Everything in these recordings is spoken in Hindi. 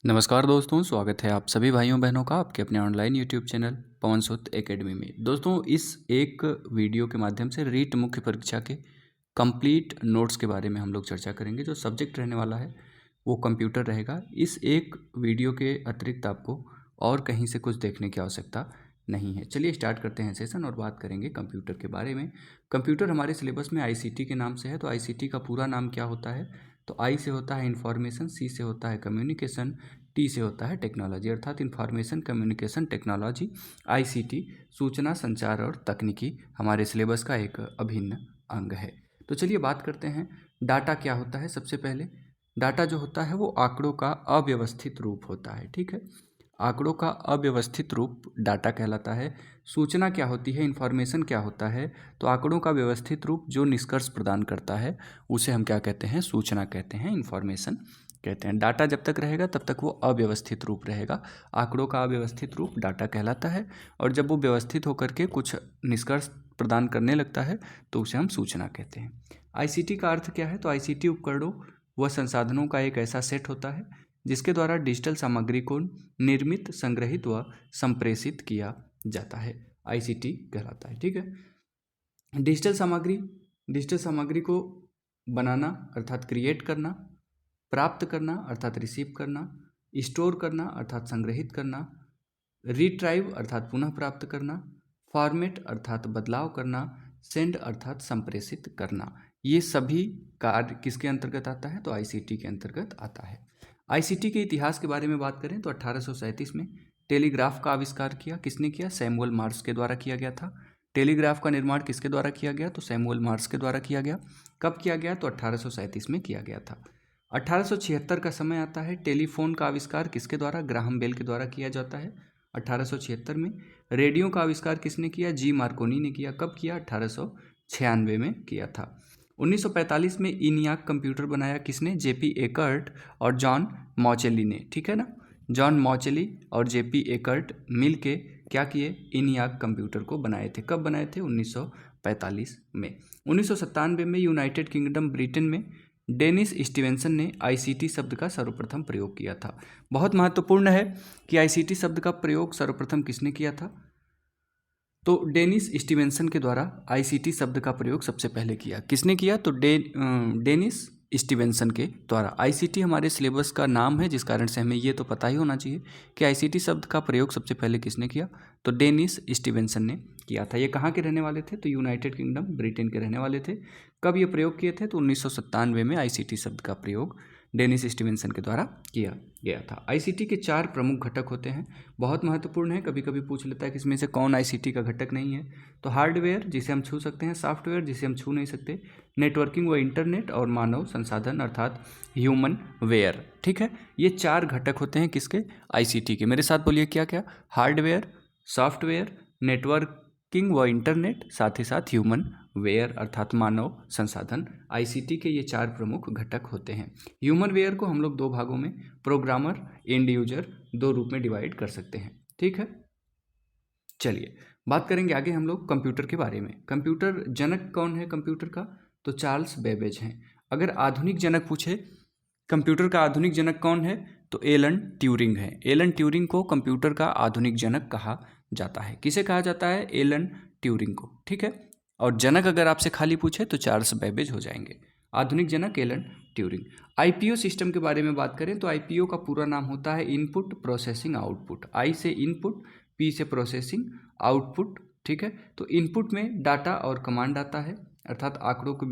नमस्कार दोस्तों, स्वागत है आप सभी भाइयों बहनों का आपके अपने ऑनलाइन यूट्यूब चैनल पवन सुत एकेडमी में। दोस्तों, इस एक वीडियो के माध्यम से रीट मुख्य परीक्षा के कंप्लीट नोट्स के बारे में हम लोग चर्चा करेंगे। जो सब्जेक्ट रहने वाला है वो कंप्यूटर रहेगा। इस एक वीडियो के अतिरिक्त आपको और कहीं से कुछ देखने की आवश्यकता नहीं है। चलिए स्टार्ट करते हैं सेशन और बात करेंगे कंप्यूटर के बारे में। कंप्यूटर हमारे सिलेबस में आईसीटी के नाम से है। तो आईसीटी का पूरा नाम क्या होता है? तो आई से होता है इंफॉर्मेशन, सी से होता है कम्युनिकेशन, टी से होता है टेक्नोलॉजी, अर्थात इंफॉर्मेशन कम्युनिकेशन टेक्नोलॉजी। आईसीटी सूचना संचार और तकनीकी हमारे सिलेबस का एक अभिन्न अंग है। तो चलिए बात करते हैं डाटा क्या होता है। सबसे पहले डाटा जो होता है वो आंकड़ों का अव्यवस्थित रूप होता है। ठीक है, आंकड़ों का अव्यवस्थित रूप डाटा कहलाता है। सूचना क्या होती है, इंफॉर्मेशन क्या होता है? तो आंकड़ों का व्यवस्थित रूप जो निष्कर्ष प्रदान करता है उसे हम क्या कहते हैं? सूचना कहते हैं, इंफॉर्मेशन कहते हैं। डाटा जब तक रहेगा तब तक वो अव्यवस्थित रूप रहेगा। आंकड़ों का अव्यवस्थित रूप डाटा कहलाता है, और जब वो व्यवस्थित होकर के कुछ निष्कर्ष प्रदान करने लगता है तो उसे हम सूचना कहते हैं। आईसीटी का अर्थ क्या है? तो आईसीटी उपकरणों व संसाधनों का एक ऐसा सेट होता है जिसके द्वारा डिजिटल सामग्री को निर्मित, संग्रहित व संप्रेषित किया जाता है। आईसीटी कहलाता है। ठीक है, डिजिटल सामग्री को बनाना अर्थात क्रिएट करना, प्राप्त करना अर्थात रिसीव करना, स्टोर करना अर्थात संग्रहित करना, रिट्राइव अर्थात पुनः प्राप्त करना, फॉर्मेट अर्थात बदलाव करना, सेंड अर्थात संप्रेषित करना। ये सभी कार्य किसके अंतर्गत आता है? तो आईसीटी के अंतर्गत आता है। आईसीटी के इतिहास के बारे में बात करें तो 1837 में टेलीग्राफ का आविष्कार किया। किसने किया? सैमुअल मॉर्स के द्वारा किया गया था। टेलीग्राफ का निर्माण किसके द्वारा किया गया? तो सैमुअल मॉर्स के द्वारा किया गया। कब किया गया? तो 1837 में किया गया था। 1876 का समय आता है। टेलीफोन का आविष्कार किसके द्वारा? ग्राहम बेल के द्वारा किया जाता है 1876 में। रेडियो का आविष्कार किसने किया? जी मार्कोनी ने किया। कब किया? 1896 में किया था। 1945 में इनियाक कंप्यूटर बनाया। किसने? जेपी एकर्ट और जॉन मॉचेली ने। ठीक है ना, जॉन मॉचेली और जेपी एकर्ट मिल के क्या किए? इनियाक कंप्यूटर को बनाए थे। कब बनाए थे? 1945 में। 1997 में यूनाइटेड किंगडम ब्रिटेन में डेनिस स्टीवेंसन ने आईसीटी शब्द का सर्वप्रथम प्रयोग किया था। बहुत महत्वपूर्ण है कि आईसीटी शब्द का प्रयोग सर्वप्रथम किसने किया था? तो डेनिस स्टीवेंसन के द्वारा आईसीटी शब्द का प्रयोग सबसे पहले किया। किसने किया? तो डेनिस स्टीवेंसन के द्वारा। आईसीटी हमारे सिलेबस का नाम है, जिस कारण से हमें ये तो पता ही होना चाहिए कि आईसीटी शब्द का प्रयोग सबसे पहले किसने किया? तो डेनिस स्टीवेंसन ने किया था। ये कहाँ के रहने वाले थे? तो यूनाइटेड किंगडम ब्रिटेन के रहने वाले थे। कब ये प्रयोग किए थे? तो 1997 में आईसीटी शब्द का प्रयोग डेनिस स्टीवेंसन के द्वारा किया गया था। आईसीटी के 4 प्रमुख घटक होते हैं। बहुत महत्वपूर्ण है, कभी कभी पूछ लेता है कि इसमें से कौन आईसीटी का घटक नहीं है। तो हार्डवेयर जिसे हम छू सकते हैं, सॉफ्टवेयर जिसे हम छू नहीं सकते, नेटवर्किंग व इंटरनेट, और मानव संसाधन अर्थात ह्यूमन वेयर। ठीक है, ये 4 घटक होते हैं किसके? आईसीटी के। मेरे साथ बोलिए क्या क्या? हार्डवेयर, सॉफ्टवेयर, नेटवर्किंग व इंटरनेट, साथ ही साथ ह्यूमन वेयर अर्थात मानव संसाधन। आईसीटी के ये 4 प्रमुख घटक होते हैं। ह्यूमन वेयर को हम लोग 2 भागों में, प्रोग्रामर, एंड यूजर, 2 रूप में डिवाइड कर सकते हैं। ठीक है, चलिए बात करेंगे आगे हम लोग कंप्यूटर के बारे में। कंप्यूटर जनक कौन है कंप्यूटर का? तो चार्ल्स बेबेज हैं। अगर आधुनिक जनक पूछे कंप्यूटर का आधुनिक जनक कौन है? तो एलन ट्यूरिंग है। एलन ट्यूरिंग को कंप्यूटर का आधुनिक जनक कहा जाता है। किसे कहा जाता है? एलन ट्यूरिंग को। ठीक है, और जनक अगर आपसे खाली पूछे तो चार्ल्स बेबेज हो जाएंगे। आधुनिक जनक एलन ट्यूरिंग। आईपीओ सिस्टम के बारे में बात करें तो आईपीओ का पूरा नाम होता है इनपुट प्रोसेसिंग आउटपुट। आई से इनपुट, पी से प्रोसेसिंग, आउटपुट। ठीक है, तो इनपुट में डाटा और कमांड आता है, अर्थात आंकड़ों को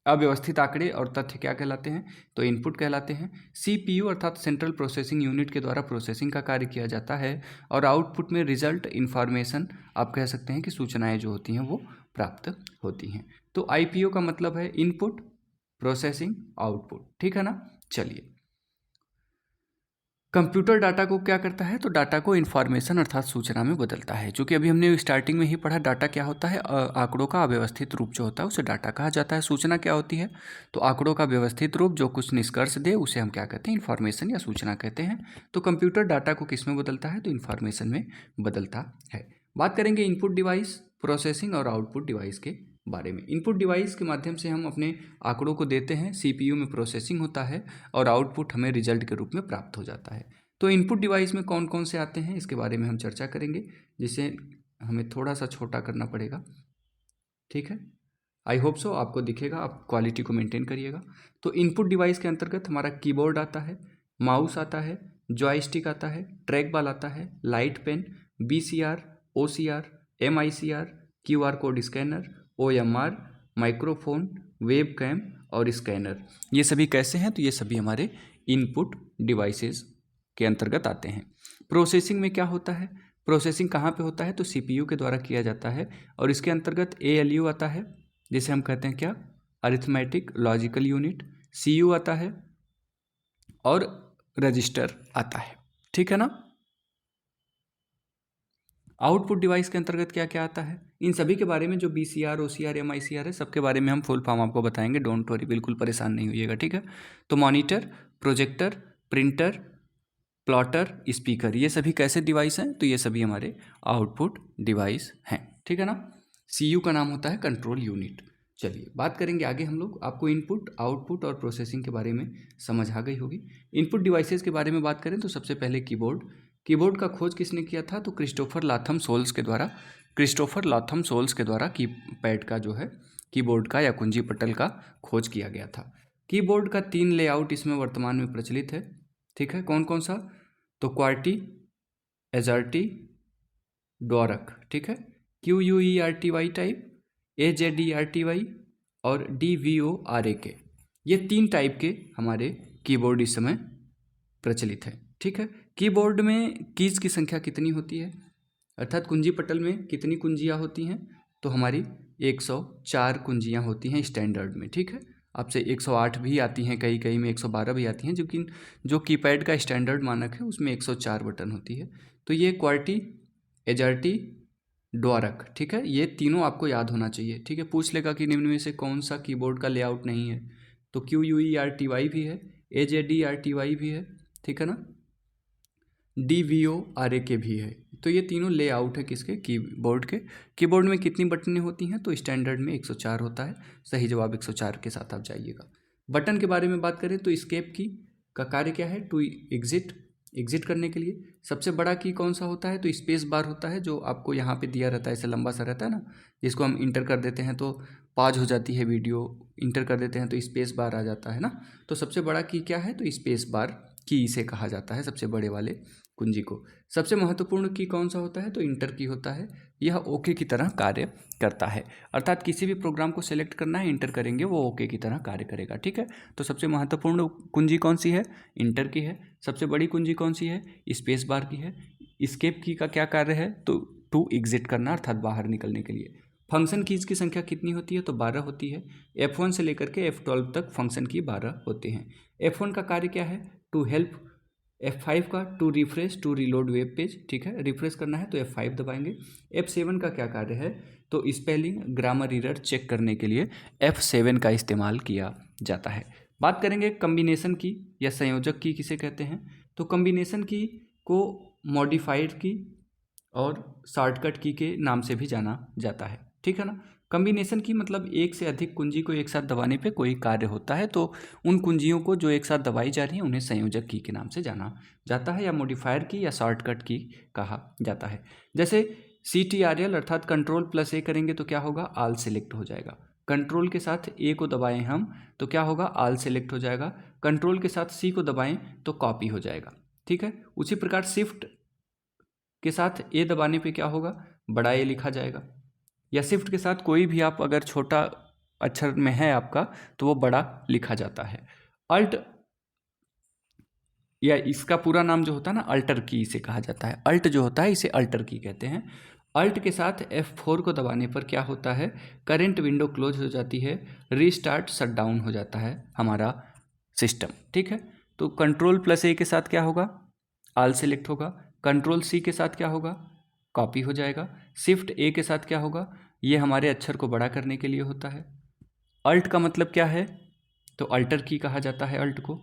अव्यवस्थित आंकड़े और तथ्य क्या कहलाते हैं? तो इनपुट कहलाते हैं। सीपीयू अर्थात सेंट्रल प्रोसेसिंग यूनिट के द्वारा प्रोसेसिंग का कार्य किया जाता है, और आउटपुट में रिजल्ट, इंफॉर्मेशन, आप कह सकते हैं कि सूचनाएं जो होती हैं वो प्राप्त होती हैं। तो आईपीओ का मतलब है इनपुट, प्रोसेसिंग, आउटपुट। ठीक है ना, चलिए कंप्यूटर डाटा को क्या करता है? तो डाटा को इन्फॉर्मेशन अर्थात सूचना में बदलता है। चूँकि अभी हमने स्टार्टिंग में ही पढ़ा डाटा क्या होता है, आंकड़ों का अव्यवस्थित रूप जो होता है उसे डाटा कहा जाता है। सूचना क्या होती है? तो आंकड़ों का व्यवस्थित रूप जो कुछ निष्कर्ष दे उसे हम क्या कहते हैं? इन्फॉर्मेशन या सूचना कहते हैं। तो कंप्यूटर डाटा को किस में बदलता है? तो इन्फॉर्मेशन में बदलता है। बात करेंगे इनपुट डिवाइस, प्रोसेसिंग और आउटपुट डिवाइस के बारे में। इनपुट डिवाइस के माध्यम से हम अपने आंकड़ों को देते हैं, सीपीयू में प्रोसेसिंग होता है और आउटपुट हमें रिजल्ट के रूप में प्राप्त हो जाता है। तो इनपुट डिवाइस में कौन कौन से आते हैं इसके बारे में हम चर्चा करेंगे, जिसे हमें थोड़ा सा छोटा करना पड़ेगा, ठीक है। आई होप सो आपको दिखेगा, आप क्वालिटी को मेंटेन करिएगा। तो इनपुट डिवाइस के अंतर्गत हमारा कीबोर्ड आता है, माउस आता है, जॉयस्टिक आता है, ट्रैक बॉल आता है, light pen, BCR, OCR, MICR, QR code scanner, OMR, microphone, web cam और स्कैनर। ये सभी कैसे हैं? तो ये सभी हमारे इनपुट डिवाइसेस के अंतर्गत आते हैं। प्रोसेसिंग में क्या होता है? प्रोसेसिंग कहाँ पे होता है? तो CPU के द्वारा किया जाता है और इसके अंतर्गत ALU आता है, जिसे हम कहते हैं क्या? Arithmetic logical unit. CU आता है और रजिस्टर आता है, ठीक है ना। आउटपुट डिवाइस के अंतर्गत क्या क्या आता है? इन सभी के बारे में, जो BCR, OCR, MICR है, सबके बारे में हम फुल फॉर्म आपको बताएंगे, डोंट वरी, बिल्कुल परेशान नहीं होइएगा, ठीक है। तो monitor, projector, printer, plotter, speaker, ये सभी कैसे डिवाइस हैं? तो ये सभी हमारे आउटपुट डिवाइस हैं, ठीक है ना। CU का नाम होता है कंट्रोल यूनिट। चलिए बात करेंगे आगे हम लोग। आपको इनपुट, आउटपुट और प्रोसेसिंग के बारे में समझ आ गई होगी। इनपुट डिवाइसेस के बारे में बात करें तो सबसे पहले कीबोर्ड। कीबोर्ड का खोज किसने किया था? तो क्रिस्टोफर लाथम सोल्स के द्वारा कीपैड का जो है, कीबोर्ड का या कुंजी पटल का खोज किया गया था। कीबोर्ड का 3 लेआउट इसमें वर्तमान में प्रचलित है, ठीक है। कौन कौन सा? तो क्वार्टी, एजर्टी, डोरक, ठीक है। QUERTY टाइप, AZERTY और DVORAK, ये 3 टाइप के हमारे कीबोर्ड इस समय प्रचलित है, ठीक है। कीबोर्ड में कीज की संख्या कितनी होती है, अर्थात कुंजी पटल में कितनी कुंजियाँ होती हैं? तो हमारी 104 कुंजियाँ होती हैं स्टैंडर्ड में, ठीक है। आपसे 108 भी आती हैं, कहीं कहीं में 112 भी आती हैं, लेकिन जो कीपैड का स्टैंडर्ड मानक है उसमें 104 बटन होती है। तो ये क्वार्टी, एजर्टी, डोरक, ठीक है, ये तीनों आपको याद होना चाहिए, ठीक है। पूछ लेगा कि निम्न में से कौन सा कीबोर्ड का लेआउट नहीं है? तो QUERTY भी है, AZERTY भी है, ठीक है ना, DVORAK भी है। तो ये तीनों लेआउट है किसके? कीबोर्ड के। कीबोर्ड में कितनी बटनें होती हैं? तो स्टैंडर्ड में 104 होता है। सही जवाब 104 के साथ आप जाइएगा। बटन के बारे में बात करें तो एस्केप की का कार्य क्या है? टू एग्जिट करने के लिए। सबसे बड़ा की कौन सा होता है? तो स्पेस बार होता है, जो आपको यहाँ पे दिया रहता है, ऐसे लंबा सा रहता है ना, जिसको हम इंटर कर देते हैं तो पॉज हो जाती है वीडियो, इंटर कर देते हैं तो स्पेस बार आ जाता है ना। तो सबसे बड़ा की क्या है? तो स्पेस बार की इसे कहा जाता है, सबसे बड़े वाले कुंजी को। सबसे महत्वपूर्ण की कौन सा होता है? तो इंटर की होता है। यह ओके की तरह कार्य करता है, अर्थात किसी भी प्रोग्राम को सेलेक्ट करना है, इंटर करेंगे, वो ओके की तरह कार्य करेगा, ठीक है। तो सबसे महत्वपूर्ण कुंजी कौन सी है? इंटर की है। सबसे बड़ी कुंजी कौन सी है? स्पेस बार की है। एस्केप की का क्या कार्य है? तो टू एग्जिट करना, अर्थात बाहर निकलने के लिए। फंक्शन कीज की संख्या कितनी होती है? तो 12 होती है। F1 से लेकर के F12 तक फंक्शन की 12 होते हैं। F1 का कार्य क्या है? To help. F5 का to refresh, to reload web page, ठीक है, रिफ्रेश करना है तो F5 दबाएंगे। F7 का क्या कार्य है? तो स्पेलिंग, ग्रामर एरर चेक करने के लिए F7 का इस्तेमाल किया जाता है। बात करेंगे कम्बिनेशन की या संयोजक की किसे कहते हैं? तो कम्बिनेशन की को मॉडिफाइड की और शॉर्टकट की के नाम से भी जाना जाता है, ठीक है ना। कम्बिनेशन की मतलब एक से अधिक कुंजी को एक साथ दबाने पे कोई कार्य होता है, तो उन कुंजियों को जो एक साथ दबाई जा रही हैं उन्हें संयोजक की के नाम से जाना जाता है, या मॉडिफायर की या शॉर्टकट की कहा जाता है। जैसे CTRL अर्थात कंट्रोल प्लस A करेंगे तो क्या होगा? ऑल सेलेक्ट हो जाएगा। कंट्रोल के साथ A को दबाएं हम तो क्या होगा? ऑल सेलेक्ट हो जाएगा। कंट्रोल के साथ C को दबाएं तो कॉपी हो जाएगा, ठीक है। उसी प्रकार शिफ्ट के साथ A दबाने पे क्या होगा? बड़ा A लिखा जाएगा। या शिफ्ट के साथ कोई भी आप अगर छोटा अक्षर में है आपका तो वो बड़ा लिखा जाता है। अल्ट, या इसका पूरा नाम जो होता है ना, अल्टर की इसे कहा जाता है। अल्ट जो होता है इसे अल्टर की कहते हैं। अल्ट के साथ F4 को दबाने पर क्या होता है? करंट विंडो क्लोज हो जाती है, रीस्टार्ट शटडाउन हो जाता है हमारा सिस्टम, ठीक है। तो कंट्रोल प्लस A के साथ क्या होगा? ऑल सेलेक्ट होगा। कंट्रोल C के साथ क्या होगा? कॉपी हो जाएगा। शिफ्ट A के साथ क्या होगा? ये हमारे अक्षर को बड़ा करने के लिए होता है। अल्ट का मतलब क्या है? तो अल्टर की कहा जाता है अल्ट को।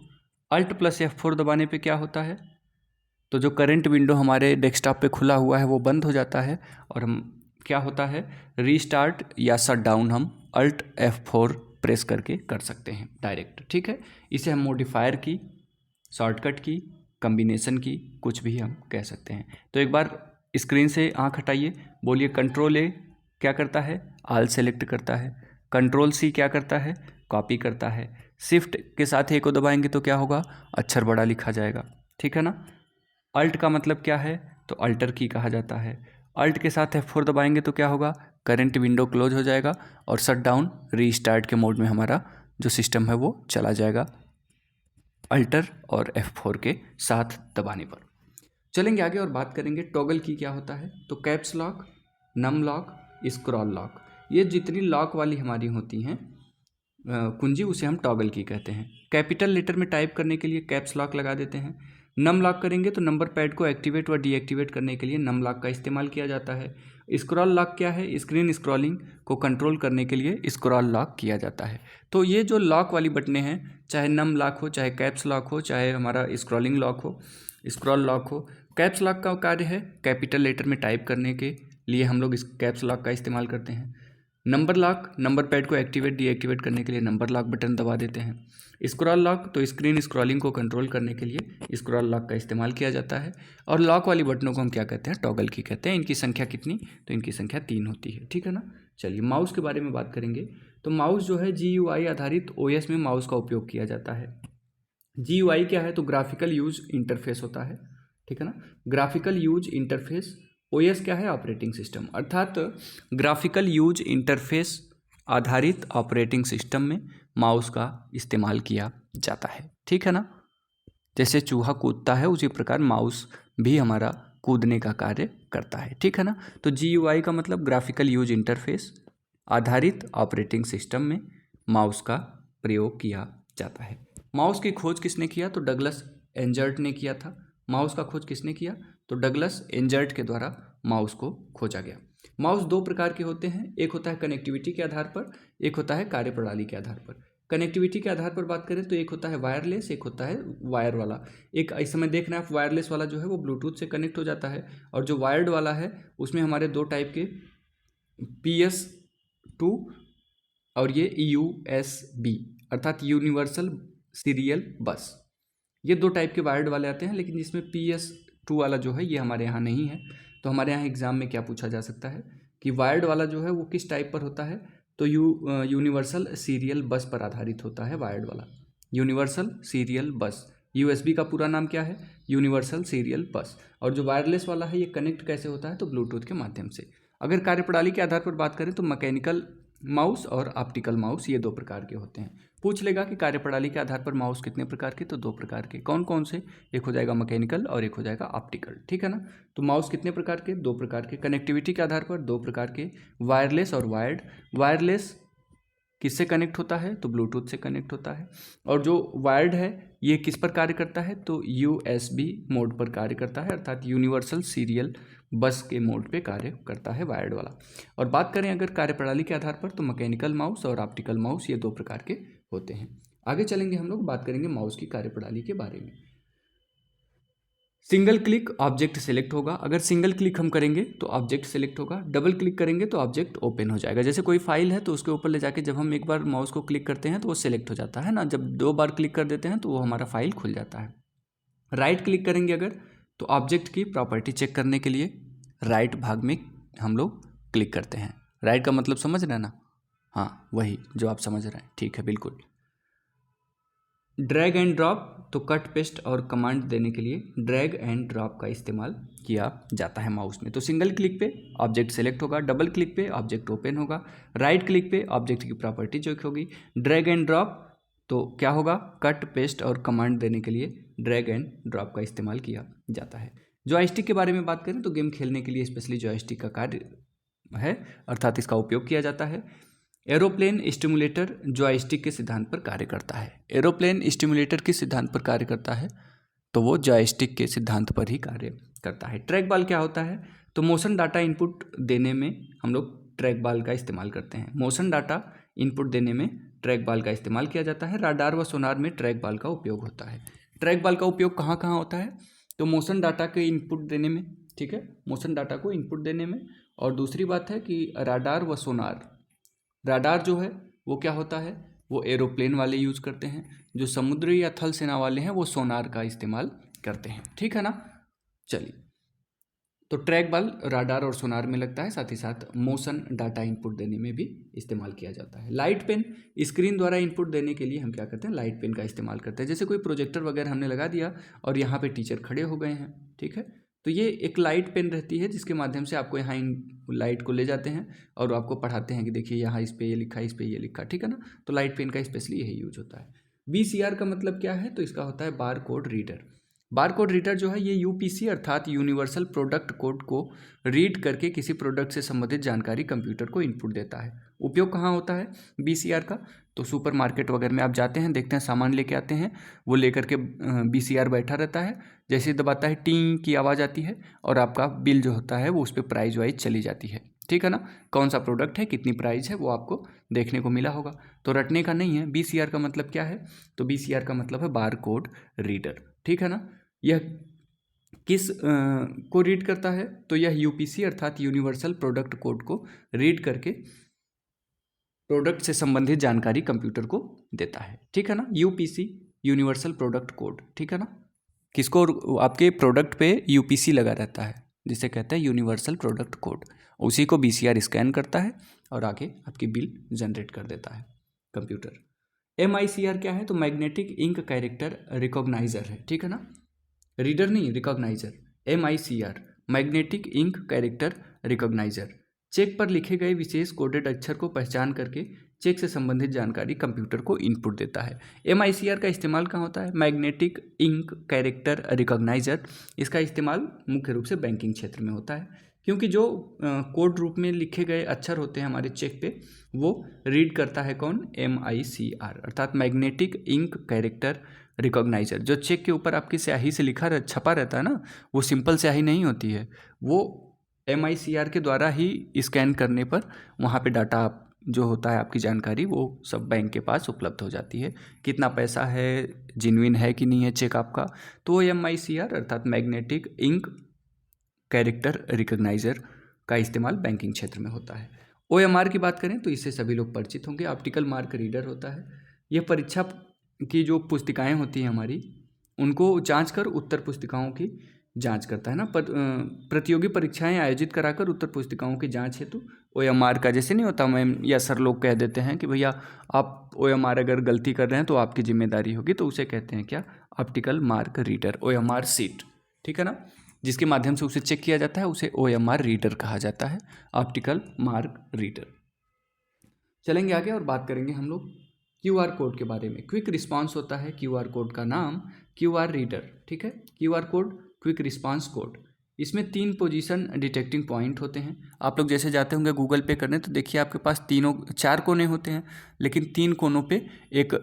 अल्ट प्लस F4 दबाने पे क्या होता है? तो जो करंट विंडो हमारे डेस्कटॉप पे खुला हुआ है वो बंद हो जाता है और हम क्या होता है, रीस्टार्ट या शट डाउन हम अल्ट F4 प्रेस करके कर सकते हैं डायरेक्ट। ठीक है, इसे हम मॉडिफायर की, शॉर्टकट की, कम्बिनेशन की, कुछ भी हम कह सकते हैं। तो एक बार स्क्रीन से आँख हटाइए, बोलिए कंट्रोल A क्या करता है, आल सेलेक्ट करता है। कंट्रोल C क्या करता है, कॉपी करता है। शिफ्ट के साथ A को दबाएंगे तो क्या होगा, अक्षर बड़ा लिखा जाएगा। ठीक है ना। अल्ट का मतलब क्या है, तो अल्टर की कहा जाता है। अल्ट के साथ F4 दबाएंगे तो क्या होगा, करंट विंडो क्लोज हो जाएगा और शट डाउन रीस्टार्ट के मोड में हमारा जो सिस्टम है वो चला जाएगा अल्टर और F4 के साथ दबाने पर। चलेंगे आगे और बात करेंगे टॉगल की क्या होता है। तो caps lock, num lock, scroll lock, ये जितनी लॉक वाली हमारी होती हैं कुंजी, उसे हम टॉगल की कहते हैं। कैपिटल लेटर में टाइप करने के लिए कैप्स लॉक लगा देते हैं। नम लॉक करेंगे तो नंबर पैड को एक्टिवेट व डीएक्टिवेट करने के लिए नम लॉक का इस्तेमाल किया जाता है। स्क्रॉल लॉक क्या है, स्क्रीन स्क्रॉलिंग को कंट्रोल करने के लिए स्क्रॉल लॉक किया जाता है। तो ये जो लॉक वाली बटनें हैं, चाहे नम लॉक हो, चाहे कैप्स लॉक हो, चाहे हमारा स्क्रॉलिंग लॉक हो, स्क्रॉल लॉक हो। कैप्स लॉक का कार्य है कैपिटल लेटर में टाइप करने के लिए हम लोग इस कैप्स लॉक का इस्तेमाल करते हैं। नंबर लॉक, नंबर पैड को एक्टिवेट डीएक्टिवेट करने के लिए नंबर लॉक बटन दबा देते हैं। स्क्रॉल लॉक, तो स्क्रीन स्क्रॉलिंग को कंट्रोल करने के लिए स्क्रॉल लॉक का इस्तेमाल किया जाता है। और लॉक वाली बटनों को हम क्या कहते हैं, टॉगल की कहते हैं। इनकी संख्या कितनी, तो इनकी संख्या 3 होती है। ठीक है ना। चलिए माउस के बारे में बात करेंगे। तो माउस जो है GUI आधारित OS में माउस का उपयोग किया जाता है। GUI क्या है, तो ग्राफिकल यूज इंटरफेस होता है। ठीक है ना। ग्राफिकल यूज इंटरफेस, OS क्या है, ऑपरेटिंग सिस्टम, अर्थात ग्राफिकल यूज इंटरफेस आधारित ऑपरेटिंग सिस्टम में माउस का इस्तेमाल किया जाता है। ठीक है ना। जैसे चूहा कूदता है उसी प्रकार माउस भी हमारा कूदने का कार्य करता है। ठीक है ना। तो GUI का मतलब ग्राफिकल यूज इंटरफेस आधारित ऑपरेटिंग सिस्टम में माउस का प्रयोग किया जाता है। माउस की खोज किसने किया, तो डगलस एंजर्ट ने किया था। माउस का खोज किसने किया, तो डगलस एंजर्ट के द्वारा माउस को खोजा गया। माउस दो प्रकार के होते हैं, एक होता है कनेक्टिविटी के आधार पर, एक होता है कार्यप्रणाली के आधार पर। कनेक्टिविटी के आधार पर बात करें तो एक होता है वायरलेस, एक होता है वायर वाला। एक इस समय देख रहे हैं आप, वायरलेस वाला जो है वो ब्लूटूथ से कनेक्ट हो जाता है, और जो वायर्ड वाला है उसमें हमारे दो टाइप के PS2 और ये USB अर्थात यूनिवर्सल सीरियल बस, ये दो टाइप के वायर्ड वाले आते हैं। लेकिन जिसमें PS2 वाला जो है ये हमारे यहाँ नहीं है। तो हमारे यहाँ एग्जाम में क्या पूछा जा सकता है कि वायर्ड वाला जो है वो किस टाइप पर होता है, तो यूनिवर्सल सीरियल बस पर आधारित होता है वायर्ड वाला। यूनिवर्सल सीरियल बस, USB का पूरा नाम क्या है, यूनिवर्सल सीरियल बस। और जो वायरलेस वाला है ये कनेक्ट कैसे होता है, तो ब्लूटूथ के माध्यम से। अगर कार्यप्रणाली के आधार पर बात करें तो मैकेनिकल माउस और ऑप्टिकल माउस, ये दो प्रकार के होते हैं। पूछ लेगा कि कार्यप्रणाली के आधार पर माउस कितने प्रकार के, तो दो प्रकार के। कौन कौन से, एक हो जाएगा मैकेनिकल और एक हो जाएगा ऑप्टिकल। ठीक है ना। तो माउस कितने प्रकार के, दो प्रकार के। कनेक्टिविटी के आधार पर दो प्रकार के, वायरलेस और वायर्ड। वायरलेस किससे कनेक्ट होता है, तो ब्लूटूथ से कनेक्ट होता है। और जो वायर्ड है ये किस पर कार्य करता है, तो USB मोड पर कार्य करता है, अर्थात यूनिवर्सल सीरियल बस के मोड पे कार्य करता है वायर्ड वाला। और बात करें अगर कार्यप्रणाली के आधार पर, तो मैकेनिकल माउस और ऑप्टिकल माउस ये दो प्रकार के होते हैं। आगे चलेंगे हम लोग, बात करेंगे माउस की कार्यप्रणाली के बारे में। सिंगल क्लिक ऑब्जेक्ट सेलेक्ट होगा। अगर सिंगल क्लिक हम करेंगे तो ऑब्जेक्ट सेलेक्ट होगा, डबल क्लिक करेंगे तो ऑब्जेक्ट ओपन हो जाएगा। जैसे कोई फाइल है तो उसके ऊपर ले जाके जब हम एक बार माउस को क्लिक करते हैं तो वो सेलेक्ट हो जाता है ना, जब दो बार क्लिक कर देते हैं तो वो हमारा फाइल खुल जाता है। राइट क्लिक करेंगे अगर, तो ऑब्जेक्ट की प्रॉपर्टी चेक करने के लिए राइट भाग में हम लोग क्लिक करते हैं। राइट का मतलब समझ रहे हैं ना, हाँ वही जो आप समझ रहे हैं, ठीक है बिल्कुल। ड्रैग एंड ड्रॉप, तो कट पेस्ट और कमांड देने के लिए ड्रैग एंड ड्रॉप का इस्तेमाल किया जाता है माउस में। तो सिंगल क्लिक पे ऑब्जेक्ट सेलेक्ट होगा, डबल क्लिक पे ऑब्जेक्ट ओपन होगा, राइट क्लिक पे ऑब्जेक्ट की प्रॉपर्टी चेक होगी। ड्रैग एंड ड्रॉप तो क्या होगा, कट पेस्ट और कमांड देने के लिए ड्रैग एंड ड्रॉप का इस्तेमाल किया जाता है। जॉयस्टिक के बारे में बात करें तो गेम खेलने के लिए स्पेशली जॉयस्टिक का कार्य है, अर्थात इसका उपयोग किया जाता है। एरोप्लेन स्टिमुलेटर जॉयस्टिक के सिद्धांत पर कार्य करता है। एरोप्लेन स्टिमुलेटर किस सिद्धांत पर कार्य करता है, तो वो जॉयस्टिक के सिद्धांत पर ही कार्य करता है। ट्रैक बॉल क्या होता है, तो मोशन डाटा इनपुट देने में हम लोग ट्रैक बॉल का इस्तेमाल करते हैं। मोशन डाटा इनपुट देने में ट्रैक बॉल का इस्तेमाल किया जाता है। राडार व सोनार में ट्रैक बॉल का उपयोग होता है। ट्रैक बॉल का उपयोग कहाँ कहाँ होता है, तो मोशन डाटा के इनपुट देने में, ठीक है, मोशन डाटा को इनपुट देने में, और दूसरी बात है कि राडार व सोनार। राडार जो है वो क्या होता है, वो एरोप्लेन वाले यूज करते हैं, जो समुद्र या थल सेना वाले हैं वो सोनार का इस्तेमाल करते हैं, ठीक है ना। चलिए, तो ट्रैक बल राडार और सोनार में लगता है, साथ ही साथ मोशन डाटा इनपुट देने में भी इस्तेमाल किया जाता है। लाइट पेन, स्क्रीन द्वारा इनपुट देने के लिए हम क्या करते हैं, लाइट पेन का इस्तेमाल करते हैं। जैसे कोई प्रोजेक्टर वगैरह हमने लगा दिया और यहाँ पे टीचर खड़े हो गए हैं, ठीक है, तो ये एक लाइट पेन रहती है जिसके माध्यम से आपको यहाँ इन लाइट को ले जाते हैं और आपको पढ़ाते हैं कि देखिए यहाँ इस पर ये लिखा, इस पर ये लिखा, ठीक है ना। तो लाइट पेन का स्पेशली यही यूज होता है। BCR का मतलब क्या है, तो इसका होता है bar code reader. Bar code reader जो है ये यूपीसी अर्थात यूनिवर्सल प्रोडक्ट कोड को रीड करके किसी प्रोडक्ट से संबंधित जानकारी कंप्यूटर को इनपुट देता है। उपयोग कहाँ होता है बीसीआर का, तो सुपरमार्केट वगैरह में आप जाते हैं, देखते हैं सामान लेके आते हैं, वो लेकर के बीसीआर बैठा रहता है, जैसे दबाता है टीं की आवाज़ आती है और आपका बिल जो होता है वो उस पर प्राइस वाइज चली जाती है, ठीक है ना। कौन सा प्रोडक्ट है, कितनी प्राइस है, वो आपको देखने को मिला होगा, तो रटने का नहीं है। बीसीआर का मतलब क्या है, तो बीसीआर का मतलब है बार कोड रीडर, ठीक है ना। यह किस को रीड करता है, तो यह यूपीसी अर्थात यूनिवर्सल प्रोडक्ट कोड को रीड करके प्रोडक्ट से संबंधित जानकारी कंप्यूटर को देता है, ठीक है ना। यूपीसी यूनिवर्सल प्रोडक्ट कोड, ठीक है ना। किसको, आपके प्रोडक्ट पे यूपीसी लगा रहता है जिसे कहते हैं यूनिवर्सल प्रोडक्ट कोड, उसी को बीसीआर स्कैन करता है और आगे आपकी बिल जनरेट कर देता है कंप्यूटर। MICR क्या है, तो मैग्नेटिक इंक कैरेक्टर रिकॉग्नाइजर है, ठीक है ना, रीडर नहीं, recogniser. MICR magnetic ink character recogniser, cheque पर लिखे गए विशेष कोडेड अक्षर को पहचान करके चेक से संबंधित जानकारी कंप्यूटर को इनपुट देता है। MICR का इस्तेमाल कहाँ होता है, मैग्नेटिक इंक कैरेक्टर रिकॉग्नाइजर, इसका इस्तेमाल मुख्य रूप से बैंकिंग क्षेत्र में होता है, क्योंकि जो कोड रूप में लिखे गए अक्षर होते हैं हमारे चेक पे, वो रीड करता है कौन, MICR अर्थात मैग्नेटिक इंक कैरेक्टर रिकॉग्नाइजर। जो चेक के ऊपर आपकी स्याही से लिखा छपा रहता है ना, वो सिंपल स्याही नहीं होती है, वो MICR के द्वारा ही स्कैन करने पर वहाँ पे डाटा जो होता है आपकी जानकारी वो सब बैंक के पास उपलब्ध हो जाती है, कितना पैसा है, जेन्युइन है कि नहीं है चेक आपका, तो MICR अर्थात मैग्नेटिक इंक कैरेक्टर रिकॉग्नाइजर का इस्तेमाल बैंकिंग क्षेत्र में होता है। OMR की बात करें तो इससे सभी लोग परिचित होंगे, ऑप्टिकल मार्क रीडर होता है। यह परीक्षा की जो पुस्तिकाएं होती हैं हमारी, उनको जांच कर उत्तर पुस्तिकाओं की जांच करता है ना। प्रतियोगी परीक्षाएं आयोजित कराकर उत्तर पुस्तिकाओं की जांच हेतु OMR का, जैसे नहीं होता मैम या सर लोग कह देते हैं कि भैया आप OMR अगर गलती कर रहे हैं तो आपकी जिम्मेदारी होगी, तो उसे कहते हैं क्या, optical mark reader, OMR seat, ठीक है ना। जिसके माध्यम से उसे चेक किया जाता है उसे OMR रीडर कहा जाता है, ऑप्टिकल मार्क रीडर। चलेंगे आगे और बात करेंगे हम लोग QR कोड के बारे में। क्विक रिस्पांस होता है QR कोड का नाम, QR रीडर, ठीक है। QR code quick response code, इसमें 3 पोजीशन डिटेक्टिंग पॉइंट होते हैं। आप लोग जैसे जाते होंगे गूगल पे करने तो देखिए आपके पास 4 कोने होते हैं, लेकिन 3 कोनों पे एक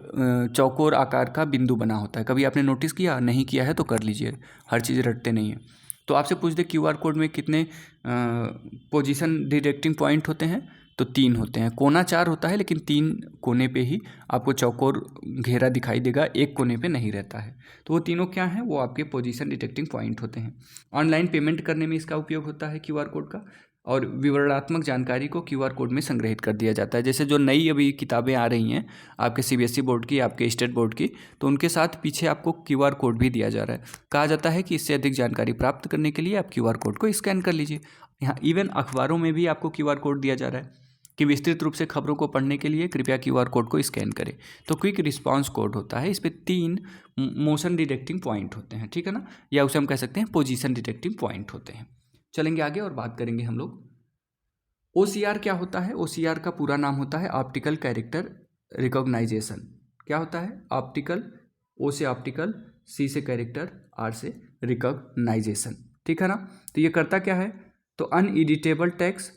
चौकोर आकार का बिंदु बना होता है। कभी आपने नोटिस किया, नहीं किया है तो कर लीजिए, हर चीज़ रटते नहीं है। तो आपसे पूछ दे QR कोड में कितने पोजीशन डिटेक्टिंग पॉइंट होते हैं, तो 3 होते हैं। कोना 4 होता है लेकिन 3 कोने पे ही आपको चौकोर घेरा दिखाई देगा, एक कोने पे नहीं रहता है। तो वो तीनों क्या हैं, वो आपके पोजीशन डिटेक्टिंग पॉइंट होते हैं। ऑनलाइन पेमेंट करने में इसका उपयोग होता है QR कोड का, और विवरणात्मक जानकारी को QR कोड में संग्रहित कर दिया जाता है। जैसे जो नई अभी किताबें आ रही हैं आपके CBSE बोर्ड की, आपके स्टेट बोर्ड की, तो उनके साथ पीछे आपको QR कोड भी दिया जा रहा है। कहा जाता है कि इससे अधिक जानकारी प्राप्त करने के लिए आप QR कोड को स्कैन कर लीजिए। यहाँ इवन अखबारों में भी आपको QR कोड दिया जा रहा है कि विस्तृत रूप से खबरों को पढ़ने के लिए कृपया QR कोड को स्कैन करें। तो क्विक रिस्पांस कोड होता है, इस पर 3 मोशन डिटेक्टिंग पॉइंट होते हैं, ठीक है ना, या उसे हम कह सकते हैं पोजीशन डिटेक्टिंग पॉइंट होते हैं। चलेंगे आगे और बात करेंगे हम लोग OCR क्या होता है। OCR का पूरा नाम होता है ऑप्टिकल कैरेक्टर रिकॉग्नाइजेशन। क्या होता है, ऑप्टिकल, O से ऑप्टिकल, C से कैरेक्टर, R से रिकॉग्नाइजेशन, ठीक है ना। तो ये करता क्या है, तो अनएडिटेबल टेक्स्ट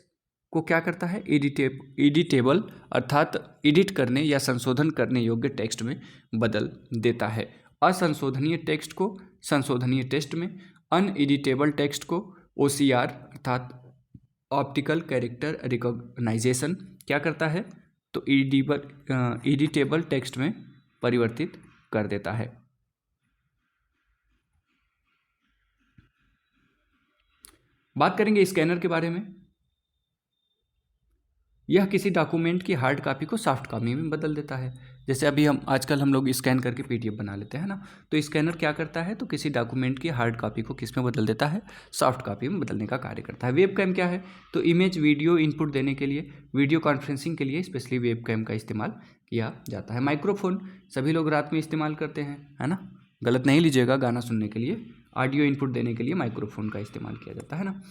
को क्या करता है, एडिटेबल अर्थात एडिट करने या संशोधन करने योग्य टेक्स्ट में बदल देता है। असंशोधनीय टेक्स्ट को संशोधनीय टेक्स्ट में, अनएडिटेबल टेक्स्ट को OCR अर्थात ऑप्टिकल कैरेक्टर रिकॉग्नाइजेशन क्या करता है, तो एडिटेबल टेक्स्ट में परिवर्तित कर देता है। बात करेंगे स्कैनर के बारे में। यह किसी डॉक्यूमेंट की हार्ड कॉपी को सॉफ्ट कॉपी में बदल देता है। जैसे अभी आजकल हम लोग स्कैन करके PDF बना लेते हैं ना, तो स्कैनर क्या करता है, तो किसी डॉक्यूमेंट की हार्ड कॉपी को किस में बदल देता है, सॉफ्ट कॉपी में बदलने का कार्य करता है। वेबकैम क्या है, तो इमेज वीडियो इनपुट देने के लिए, वीडियो कॉन्फ्रेंसिंग के लिए स्पेशली वेबकैम का इस्तेमाल किया जाता है। माइक्रोफोन सभी लोग रात में इस्तेमाल करते हैं, है ना, गलत नहीं लीजिएगा, गाना सुनने के लिए, ऑडियो इनपुट देने के लिए माइक्रोफोन का इस्तेमाल किया जाता है ना।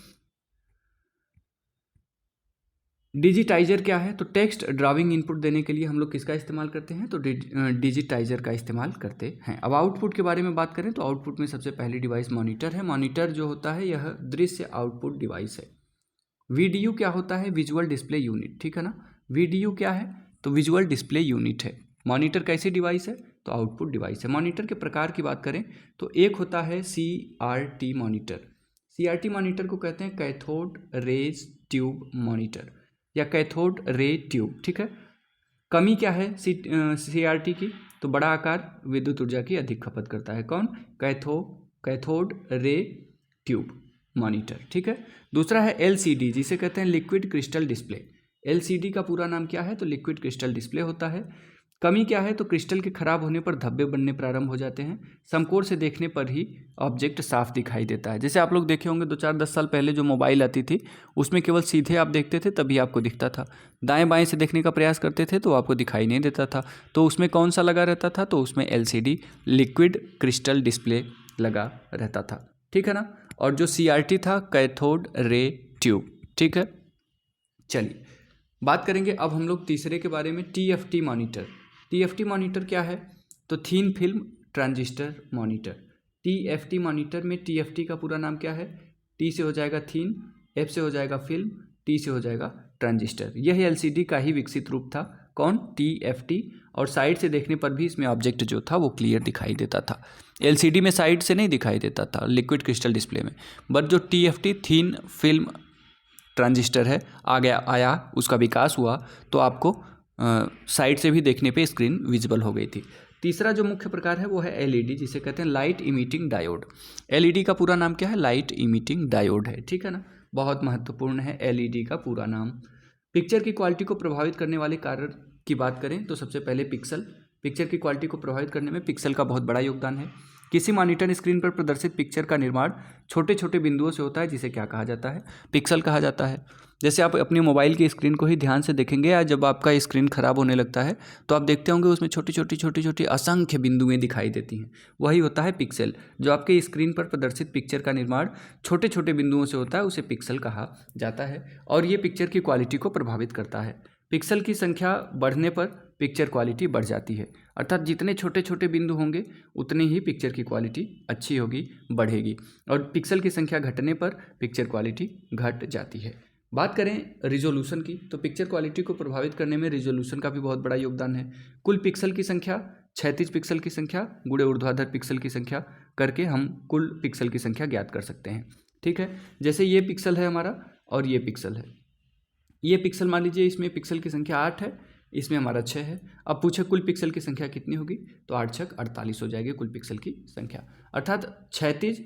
डिजिटाइजर क्या है, तो टेक्स्ट ड्राइंग इनपुट देने के लिए हम लोग किसका इस्तेमाल करते हैं, तो डिजिटाइजर का इस्तेमाल करते हैं। अब आउटपुट के बारे में बात करें तो आउटपुट में सबसे पहली डिवाइस मॉनिटर है। मॉनिटर जो होता है यह दृश्य आउटपुट डिवाइस है। VDU क्या होता है, विजुअल डिस्प्ले यूनिट, ठीक है ना। VDU क्या है, तो विजुअल डिस्प्ले यूनिट है। मॉनिटर कैसी डिवाइस है, तो आउटपुट डिवाइस है। मॉनिटर के प्रकार की बात करें तो एक होता है CRT मॉनिटर। CRT मॉनिटर को कहते हैं कैथोड रेज ट्यूब मॉनिटर या कैथोड रे ट्यूब, ठीक है। कमी क्या है CRT की, तो बड़ा आकार विद्युत ऊर्जा की अधिक खपत करता है। कौन, कैथोड रे ट्यूब मॉनिटर, ठीक है। दूसरा है LCD, जिसे कहते हैं लिक्विड क्रिस्टल डिस्प्ले। LCD का पूरा नाम क्या है, तो लिक्विड क्रिस्टल डिस्प्ले होता है। कमी क्या है, तो क्रिस्टल के खराब होने पर धब्बे बनने प्रारंभ हो जाते हैं। समकोण से देखने पर ही ऑब्जेक्ट साफ दिखाई देता है। जैसे आप लोग देखे होंगे 2-4-10 साल पहले जो मोबाइल आती थी उसमें केवल सीधे आप देखते थे तभी आपको दिखता था, दाएं बाएं से देखने का प्रयास करते थे तो आपको दिखाई नहीं देता था। तो उसमें कौन सा लगा रहता था, तो उसमें LCD लिक्विड क्रिस्टल डिस्प्ले लगा रहता था, ठीक है ना। और जो CRT था कैथोड रे ट्यूब, ठीक है। चलिए बात करेंगे अब हम लोग तीसरे के बारे में, TFT मॉनिटर। TFT मॉनिटर क्या है, तो thin film transistor monitor. TFT monitor में TFT का पूरा नाम क्या है, T से हो जाएगा थीन, F से हो जाएगा फिल्म, T से हो जाएगा ट्रांजिस्टर। यह LCD का ही विकसित रूप था, कौन, TFT। और साइड से देखने पर भी इसमें ऑब्जेक्ट जो था वो क्लियर दिखाई देता था। LCD में साइड से नहीं दिखाई देता था, लिक्विड क्रिस्टल डिस्प्ले में। बट जो TFT थीन फिल्म ट्रांजिस्टर है आया उसका विकास हुआ तो आपको साइड से भी देखने पे स्क्रीन विजिबल हो गई थी। तीसरा जो मुख्य प्रकार है वो है LED, जिसे कहते हैं लाइट इमिटिंग डायोड। LED का पूरा नाम क्या है, लाइट इमिटिंग डायोड है, ठीक है ना, बहुत महत्वपूर्ण है LED का पूरा नाम। पिक्चर की क्वालिटी को प्रभावित करने वाले कारण की बात करें तो सबसे पहले पिक्चर की क्वालिटी को प्रभावित करने में पिक्सल का बहुत बड़ा योगदान है। किसी मॉनिटर स्क्रीन पर प्रदर्शित पिक्चर का निर्माण छोटे छोटे बिंदुओं से होता है, जिसे क्या कहा जाता है, पिक्सल कहा जाता है। जैसे आप अपने मोबाइल की स्क्रीन को ही ध्यान से देखेंगे या जब आपका स्क्रीन खराब होने लगता है तो आप देखते होंगे उसमें छोटी छोटी असंख्य बिंदुएं दिखाई देती हैं, वही होता है पिक्सल। जो आपके स्क्रीन पर प्रदर्शित पिक्चर का निर्माण छोटे छोटे बिंदुओं से होता है उसे पिक्सल कहा जाता है और ये पिक्चर की क्वालिटी को प्रभावित करता है। पिक्सल की संख्या बढ़ने पर पिक्चर क्वालिटी बढ़ जाती है, अर्थात जितने छोटे छोटे बिंदु होंगे उतनी ही पिक्चर की क्वालिटी अच्छी होगी, बढ़ेगी। और पिक्सल की संख्या घटने पर पिक्चर क्वालिटी घट जाती है। बात करें रिजोल्यूशन की, तो पिक्चर क्वालिटी को प्रभावित करने में रिजोल्यूशन का भी बहुत बड़ा योगदान है। कुल पिक्सल की संख्या, क्षैतिज पिक्सल की संख्या गुणे ऊर्ध्वाधर पिक्सल की संख्या करके हम कुल पिक्सल की संख्या ज्ञात कर सकते हैं, ठीक है। जैसे ये पिक्सल है हमारा और ये पिक्सल है, ये पिक्सल मान लीजिए इसमें पिक्सल की संख्या 8 है, इसमें हमारा 6 है। अब पूछे कुल पिक्सल की संख्या कितनी होगी, तो 8 6 48 हो जाएगी कुल पिक्सल की संख्या, अर्थात क्षैतिज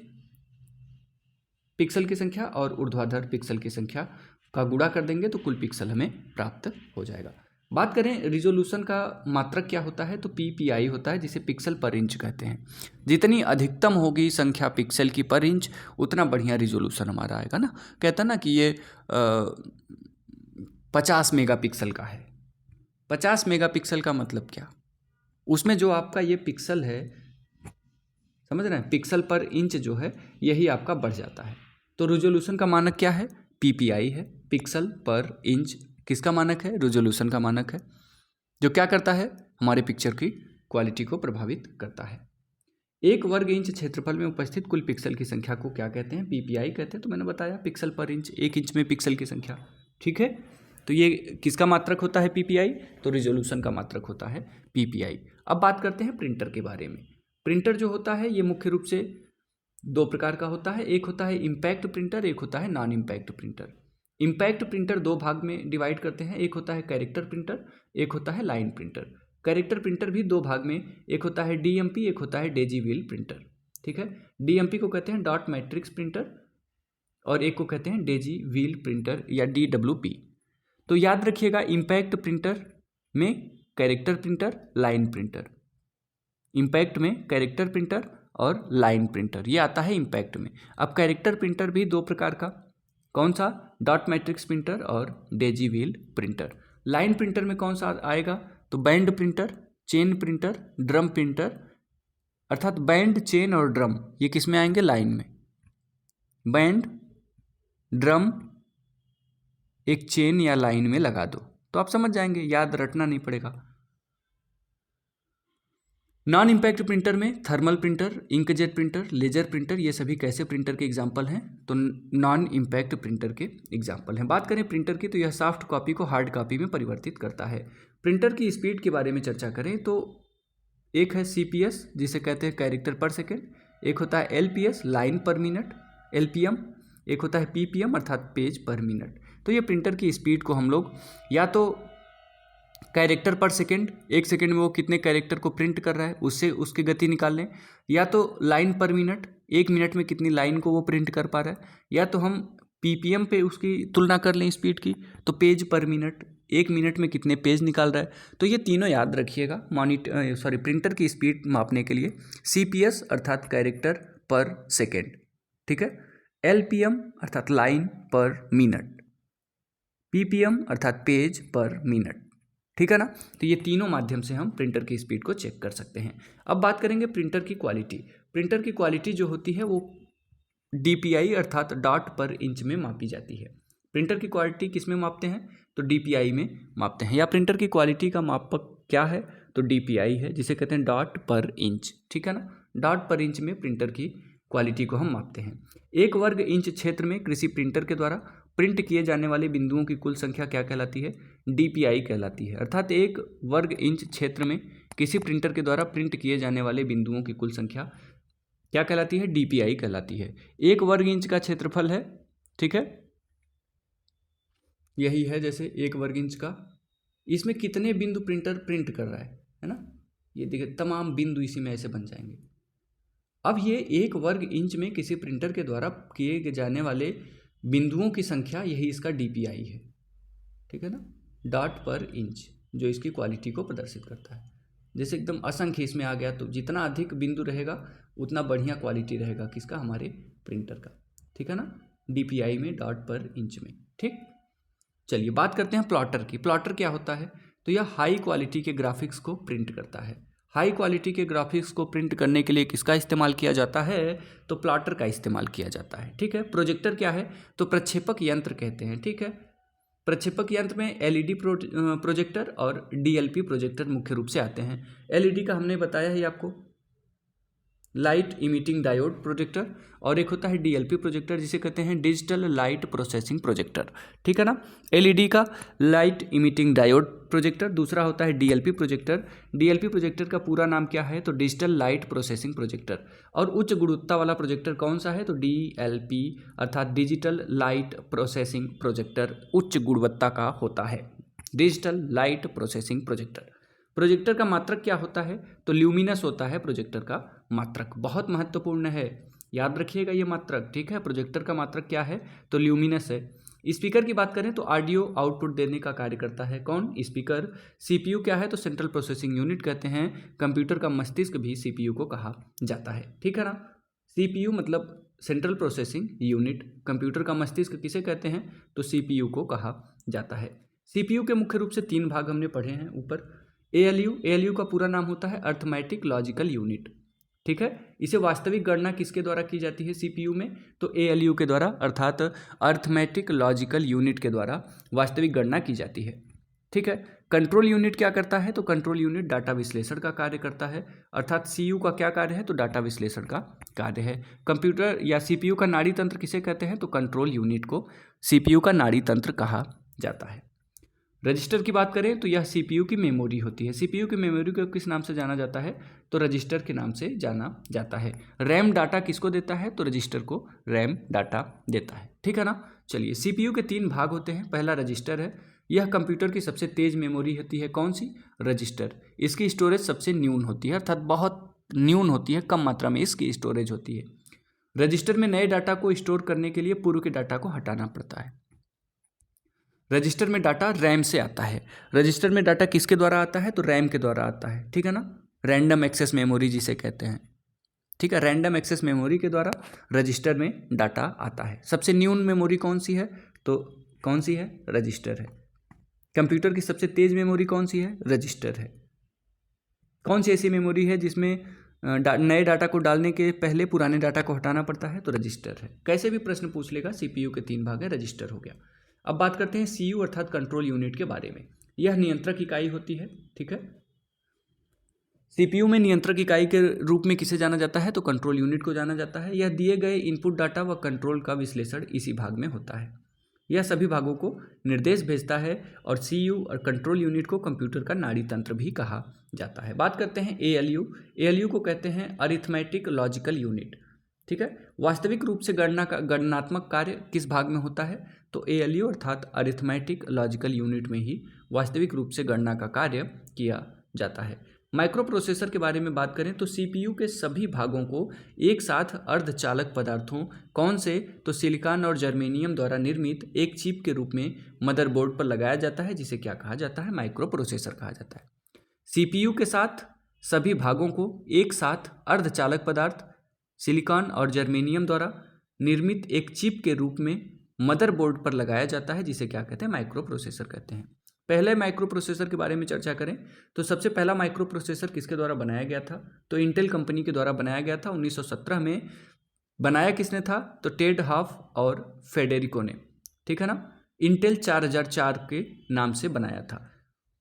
पिक्सल की संख्या और ऊर्ध्वाधर पिक्सल की संख्या का गुणा कर देंगे तो कुल पिक्सल हमें प्राप्त हो जाएगा। बात करें रिजोल्यूशन का मात्रक क्या होता है, तो PPI होता है, जिसे पिक्सल पर इंच कहते हैं। जितनी अधिकतम होगी संख्या पिक्सल की पर इंच उतना बढ़िया रिजोल्यूशन हमारा आएगा ना। कहता ना कि ये 50 मेगापिक्सल का है। 50 मेगापिक्सल का मतलब क्या, उसमें जो आपका ये पिक्सल है, समझ रहे हैं, पिक्सल पर इंच जो है यही आपका बढ़ जाता है। तो रिजोल्यूशन का मानक क्या है, PPI है, पिक्सल पर इंच किसका मानक है, रिजोल्यूशन का मानक है, जो क्या करता है, हमारे पिक्चर की क्वालिटी को प्रभावित करता है। 1 वर्ग इंच क्षेत्रफल में उपस्थित कुल पिक्सल की संख्या को क्या कहते हैं, PPI कहते हैं। तो मैंने बताया पिक्सल पर इंच, 1 इंच में पिक्सल की संख्या, ठीक है। तो ये किसका मात्रक होता है, PPI, तो रिजोल्यूशन का मात्रक होता है PPI। अब बात करते हैं प्रिंटर के बारे में। प्रिंटर जो होता है ये मुख्य रूप से 2 प्रकार का होता है, एक होता है इम्पैक्ट प्रिंटर, एक होता है non impact printer. Impact printer 2 भाग में डिवाइड करते हैं, एक होता है कैरेक्टर प्रिंटर, एक होता है लाइन प्रिंटर। कैरेक्टर प्रिंटर भी 2 भाग में, एक होता है DMP, एक होता है डेजी व्हील प्रिंटर, ठीक है। DMP को कहते हैं डॉट मैट्रिक्स प्रिंटर और एक को कहते हैं डेजी व्हील प्रिंटर या DWP। तो याद रखिएगा, इम्पैक्ट प्रिंटर में character printer, line printer, impact में कैरेक्टर प्रिंटर और लाइन प्रिंटर, ये आता है इम्पैक्ट में। अब कैरेक्टर प्रिंटर भी दो प्रकार का, कौन सा, डॉट मैट्रिक्स प्रिंटर और Daisy wheel printer. Line printer में कौन सा आएगा, तो band printer, chain printer, drum printer, अर्थात बैंड, चेन और ड्रम ये किस में आएंगे, लाइन में। बैंड, ड्रम एक चेन या लाइन में लगा दो तो आप समझ जाएंगे, याद रटना नहीं पड़ेगा। नॉन इम्पैक्ट प्रिंटर में thermal printer, inkjet printer, laser printer, ये सभी कैसे प्रिंटर के एग्जाम्पल हैं, तो नॉन इम्पैक्ट प्रिंटर के एग्जाम्पल हैं। बात करें प्रिंटर की, तो यह सॉफ्ट कॉपी को हार्ड कॉपी में परिवर्तित करता है। प्रिंटर की स्पीड के बारे में चर्चा करें तो एक है CPS जिसे कहते हैं कैरेक्टर पर सेकेंड, एक होता है LPS लाइन पर मिनट, LPM, एक होता है PPM अर्थात पेज पर मिनट। तो ये प्रिंटर की स्पीड को हम लोग या तो कैरेक्टर पर सेकेंड, एक सेकेंड में वो कितने कैरेक्टर को प्रिंट कर रहा है उससे उसकी गति निकाल लें, या तो लाइन पर मिनट, एक मिनट में कितनी लाइन को वो प्रिंट कर पा रहा है, या तो हम PPM पे उसकी तुलना कर लें स्पीड की, तो पेज पर मिनट, एक मिनट में कितने पेज निकाल रहा है। तो ये तीनों याद रखिएगा प्रिंटर की स्पीड मापने के लिए। CPS अर्थात कैरेक्टर पर सेकेंड, ठीक है, LPM अर्थात लाइन पर मिनट, PPM अर्थात पेज पर मिनट, ठीक है ना। तो ये तीनों माध्यम से हम प्रिंटर की स्पीड को चेक कर सकते हैं। अब बात करेंगे प्रिंटर की क्वालिटी। प्रिंटर की क्वालिटी जो होती है वो DPI अर्थात डॉट पर इंच में मापी जाती है। प्रिंटर की क्वालिटी किस में मापते हैं, तो DPI में मापते हैं। या प्रिंटर की क्वालिटी का मापक क्या है, तो DPI है, जिसे कहते हैं डॉट पर इंच, ठीक है ना। डॉट पर इंच में प्रिंटर की क्वालिटी को हम मापते हैं। 1 वर्ग इंच क्षेत्र में किसी प्रिंटर के द्वारा प्रिंट किए जाने वाले बिंदुओं की कुल संख्या क्या कहलाती है, DPI कहलाती है। अर्थात 1 वर्ग इंच क्षेत्र में किसी प्रिंटर के द्वारा प्रिंट किए जाने वाले बिंदुओं की कुल संख्या क्या कहलाती है, DPI कहलाती है। 1 वर्ग इंच का क्षेत्रफल है, ठीक है, यही है जैसे 1 वर्ग इंच का, इसमें कितने बिंदु प्रिंटर प्रिंट कर रहा है ना, ये देखिए तमाम बिंदु इसी में ऐसे बन जाएंगे। अब ये 1 वर्ग इंच में किसी प्रिंटर के द्वारा किए जाने वाले बिंदुओं की संख्या, यही इसका DPI है, ठीक है ना, डॉट पर इंच, जो इसकी क्वालिटी को प्रदर्शित करता है। जैसे एकदम असंख्य इसमें आ गया, तो जितना अधिक बिंदु रहेगा उतना बढ़िया क्वालिटी रहेगा किसका, हमारे प्रिंटर का, ठीक है ना, DPI में, डॉट पर इंच में, ठीक। चलिए बात करते हैं प्लॉटर की। प्लॉटर क्या होता है, तो यह हाई क्वालिटी के ग्राफिक्स को प्रिंट करता है। हाई क्वालिटी के ग्राफिक्स को प्रिंट करने के लिए किसका इस्तेमाल किया जाता है, तो प्लॉटर का इस्तेमाल किया जाता है, ठीक है। प्रोजेक्टर क्या है, तो प्रक्षेपक यंत्र कहते हैं, ठीक है। प्रक्षेपक यंत्र में LED प्रोजेक्टर और DLP प्रोजेक्टर मुख्य रूप से आते हैं। LED का हमने बताया है आपको, लाइट इमिटिंग डायोड प्रोजेक्टर, और एक होता है DLP प्रोजेक्टर जिसे कहते हैं डिजिटल लाइट प्रोसेसिंग प्रोजेक्टर, ठीक है ना। LED का लाइट इमिटिंग डायोड प्रोजेक्टर, दूसरा होता है DLP प्रोजेक्टर। DLP प्रोजेक्टर का पूरा नाम क्या है, तो डिजिटल लाइट प्रोसेसिंग प्रोजेक्टर। और उच्च गुणवत्ता वाला प्रोजेक्टर कौन सा है, तो DLP अर्थात डिजिटल लाइट प्रोसेसिंग प्रोजेक्टर उच्च गुणवत्ता का होता है, digital light processing projector. Projector का मात्रक क्या होता है, तो ल्यूमिनस होता है प्रोजेक्टर का मात्रक, बहुत महत्वपूर्ण है, याद रखिएगा ये मात्रक, ठीक है। प्रोजेक्टर का मात्रक क्या है, तो ल्यूमिनस है। स्पीकर की बात करें तो ऑडियो आउटपुट देने का कार्य करता है कौन, स्पीकर। CPU क्या है, तो सेंट्रल प्रोसेसिंग यूनिट कहते हैं। कंप्यूटर का मस्तिष्क भी CPU को कहा जाता है, ठीक है ना। CPU मतलब सेंट्रल प्रोसेसिंग यूनिट, कंप्यूटर का मस्तिष्क किसे कहते हैं, तो CPU को कहा जाता है। CPU के मुख्य रूप से 3 भाग हमने पढ़े हैं ऊपर। ALU का पूरा नाम होता है अर्थमेटिक लॉजिकल यूनिट, ठीक है। इसे वास्तविक गणना किसके द्वारा की जाती है CPU में, तो ALU के द्वारा अर्थात अर्थमेटिक लॉजिकल यूनिट के द्वारा वास्तविक गणना की जाती है, ठीक है। कंट्रोल यूनिट क्या करता है, तो कंट्रोल यूनिट डाटा विश्लेषण का कार्य करता है, अर्थात CU का क्या कार्य है, तो डाटा विश्लेषण का कार्य है। कंप्यूटर या CPU का नाड़ी तंत्र किसे कहते हैं, तो कंट्रोल यूनिट को CPU का नाड़ी तंत्र कहा जाता है। रजिस्टर की बात करें तो यह CPU की मेमोरी होती है। CPU की मेमोरी को किस नाम से जाना जाता है, तो रजिस्टर के नाम से जाना जाता है। रैम डाटा किसको देता है, तो रजिस्टर को रैम डाटा देता है, ठीक है ना। चलिए CPU के 3 भाग होते हैं। पहला रजिस्टर है, यह कंप्यूटर की सबसे तेज मेमोरी होती है, कौन सी, रजिस्टर। इसकी स्टोरेज सबसे न्यून होती है, अर्थात बहुत न्यून होती है, कम मात्रा में इसकी स्टोरेज होती है। रजिस्टर में नए डाटा को स्टोर करने के लिए पूर्व के डाटा को हटाना पड़ता है। रजिस्टर में डाटा रैम से आता है। रजिस्टर में डाटा किसके द्वारा आता है? तो रैम के द्वारा आता है, ठीक है ना। रैंडम एक्सेस मेमोरी जिसे कहते हैं, ठीक है। रैंडम एक्सेस मेमोरी के द्वारा रजिस्टर में डाटा आता है। सबसे न्यून मेमोरी कौन सी है? तो कौन सी है? रजिस्टर है। कंप्यूटर की सबसे तेज मेमोरी कौन सी है? रजिस्टर है। कौन सी ऐसी मेमोरी है जिसमें नए डाटा को डालने के पहले पुराने डाटा को हटाना पड़ता है? तो रजिस्टर है। कैसे भी प्रश्न पूछ लेगा, सीपीयू के 3 भाग है, रजिस्टर हो गया। अब बात करते हैं सीयू अर्थात कंट्रोल यूनिट के बारे में। यह नियंत्रक इकाई होती है, ठीक है। सीपीयू में नियंत्रक इकाई के रूप में किसे जाना जाता है? तो कंट्रोल यूनिट को जाना जाता है। यह दिए गए इनपुट डाटा व कंट्रोल का विश्लेषण इसी भाग में होता है। यह सभी भागों को निर्देश भेजता है और सीयू और कंट्रोल यूनिट को कंप्यूटर का नाड़ी तंत्र भी कहा जाता है। बात करते हैं एएलयू। एएलयू को कहते हैं अरिथमेटिक लॉजिकल यूनिट, ठीक है। वास्तविक रूप से गणनात्मक कार्य किस भाग में होता है? तो एएलयू अर्थात अरिथमेटिक लॉजिकल यूनिट में ही वास्तविक रूप से गणना का कार्य किया जाता है। माइक्रो प्रोसेसर के बारे में बात करें तो सीपीयू के सभी भागों को एक साथ अर्धचालक पदार्थों कौन से? तो सिलिकॉन और जर्मेनियम द्वारा निर्मित एक चिप के रूप में मदरबोर्ड पर लगाया जाता है, जिसे क्या कहा जाता है? माइक्रो प्रोसेसर कहा जाता है। सीपीयू के साथ सभी भागों को एक साथ अर्धचालक पदार्थ सिलिकॉन और जर्मेनियम द्वारा निर्मित एक चिप के रूप में मदरबोर्ड पर लगाया जाता है, जिसे क्या कहते हैं? माइक्रो प्रोसेसर कहते हैं। पहले माइक्रो प्रोसेसर के बारे में चर्चा करें तो सबसे पहला माइक्रो प्रोसेसर किसके द्वारा बनाया गया था? तो इंटेल कंपनी के द्वारा बनाया गया था। 1917 में बनाया किसने था? तो टेड हाफ और फेडेरिको ने, ठीक है ना। इंटेल 4004 के नाम से बनाया था।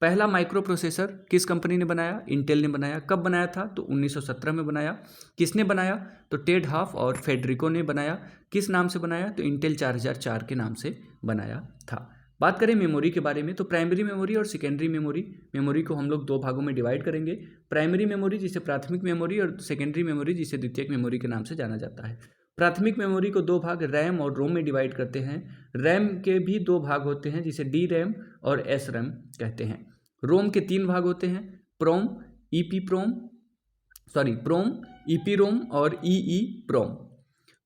पहला माइक्रो प्रोसेसर किस कंपनी ने बनाया? इंटेल ने बनाया। कब बनाया था? तो 1917 में बनाया। किसने बनाया? तो टेड हाफ और फेडेरिको ने बनाया। किस नाम से बनाया? तो इंटेल 4004 के नाम से बनाया था। बात करें मेमोरी के बारे में तो प्राइमरी मेमोरी और सेकेंडरी मेमोरी को हम लोग 2 भागों में डिवाइड करेंगे। प्राइमरी मेमोरी जिसे प्राथमिक मेमोरी और सेकेंडरी मेमोरी जिसे द्वितीयक मेमोरी के नाम से जाना जाता है। प्राथमिक मेमोरी को 2 भाग रैम और रोम में डिवाइड करते हैं। रैम के भी 2 भाग होते हैं जिसे डी रैम और एस रैम कहते हैं। रोम के 3 भाग होते हैं, प्रोम, ईपी रोम और ईई प्रोम।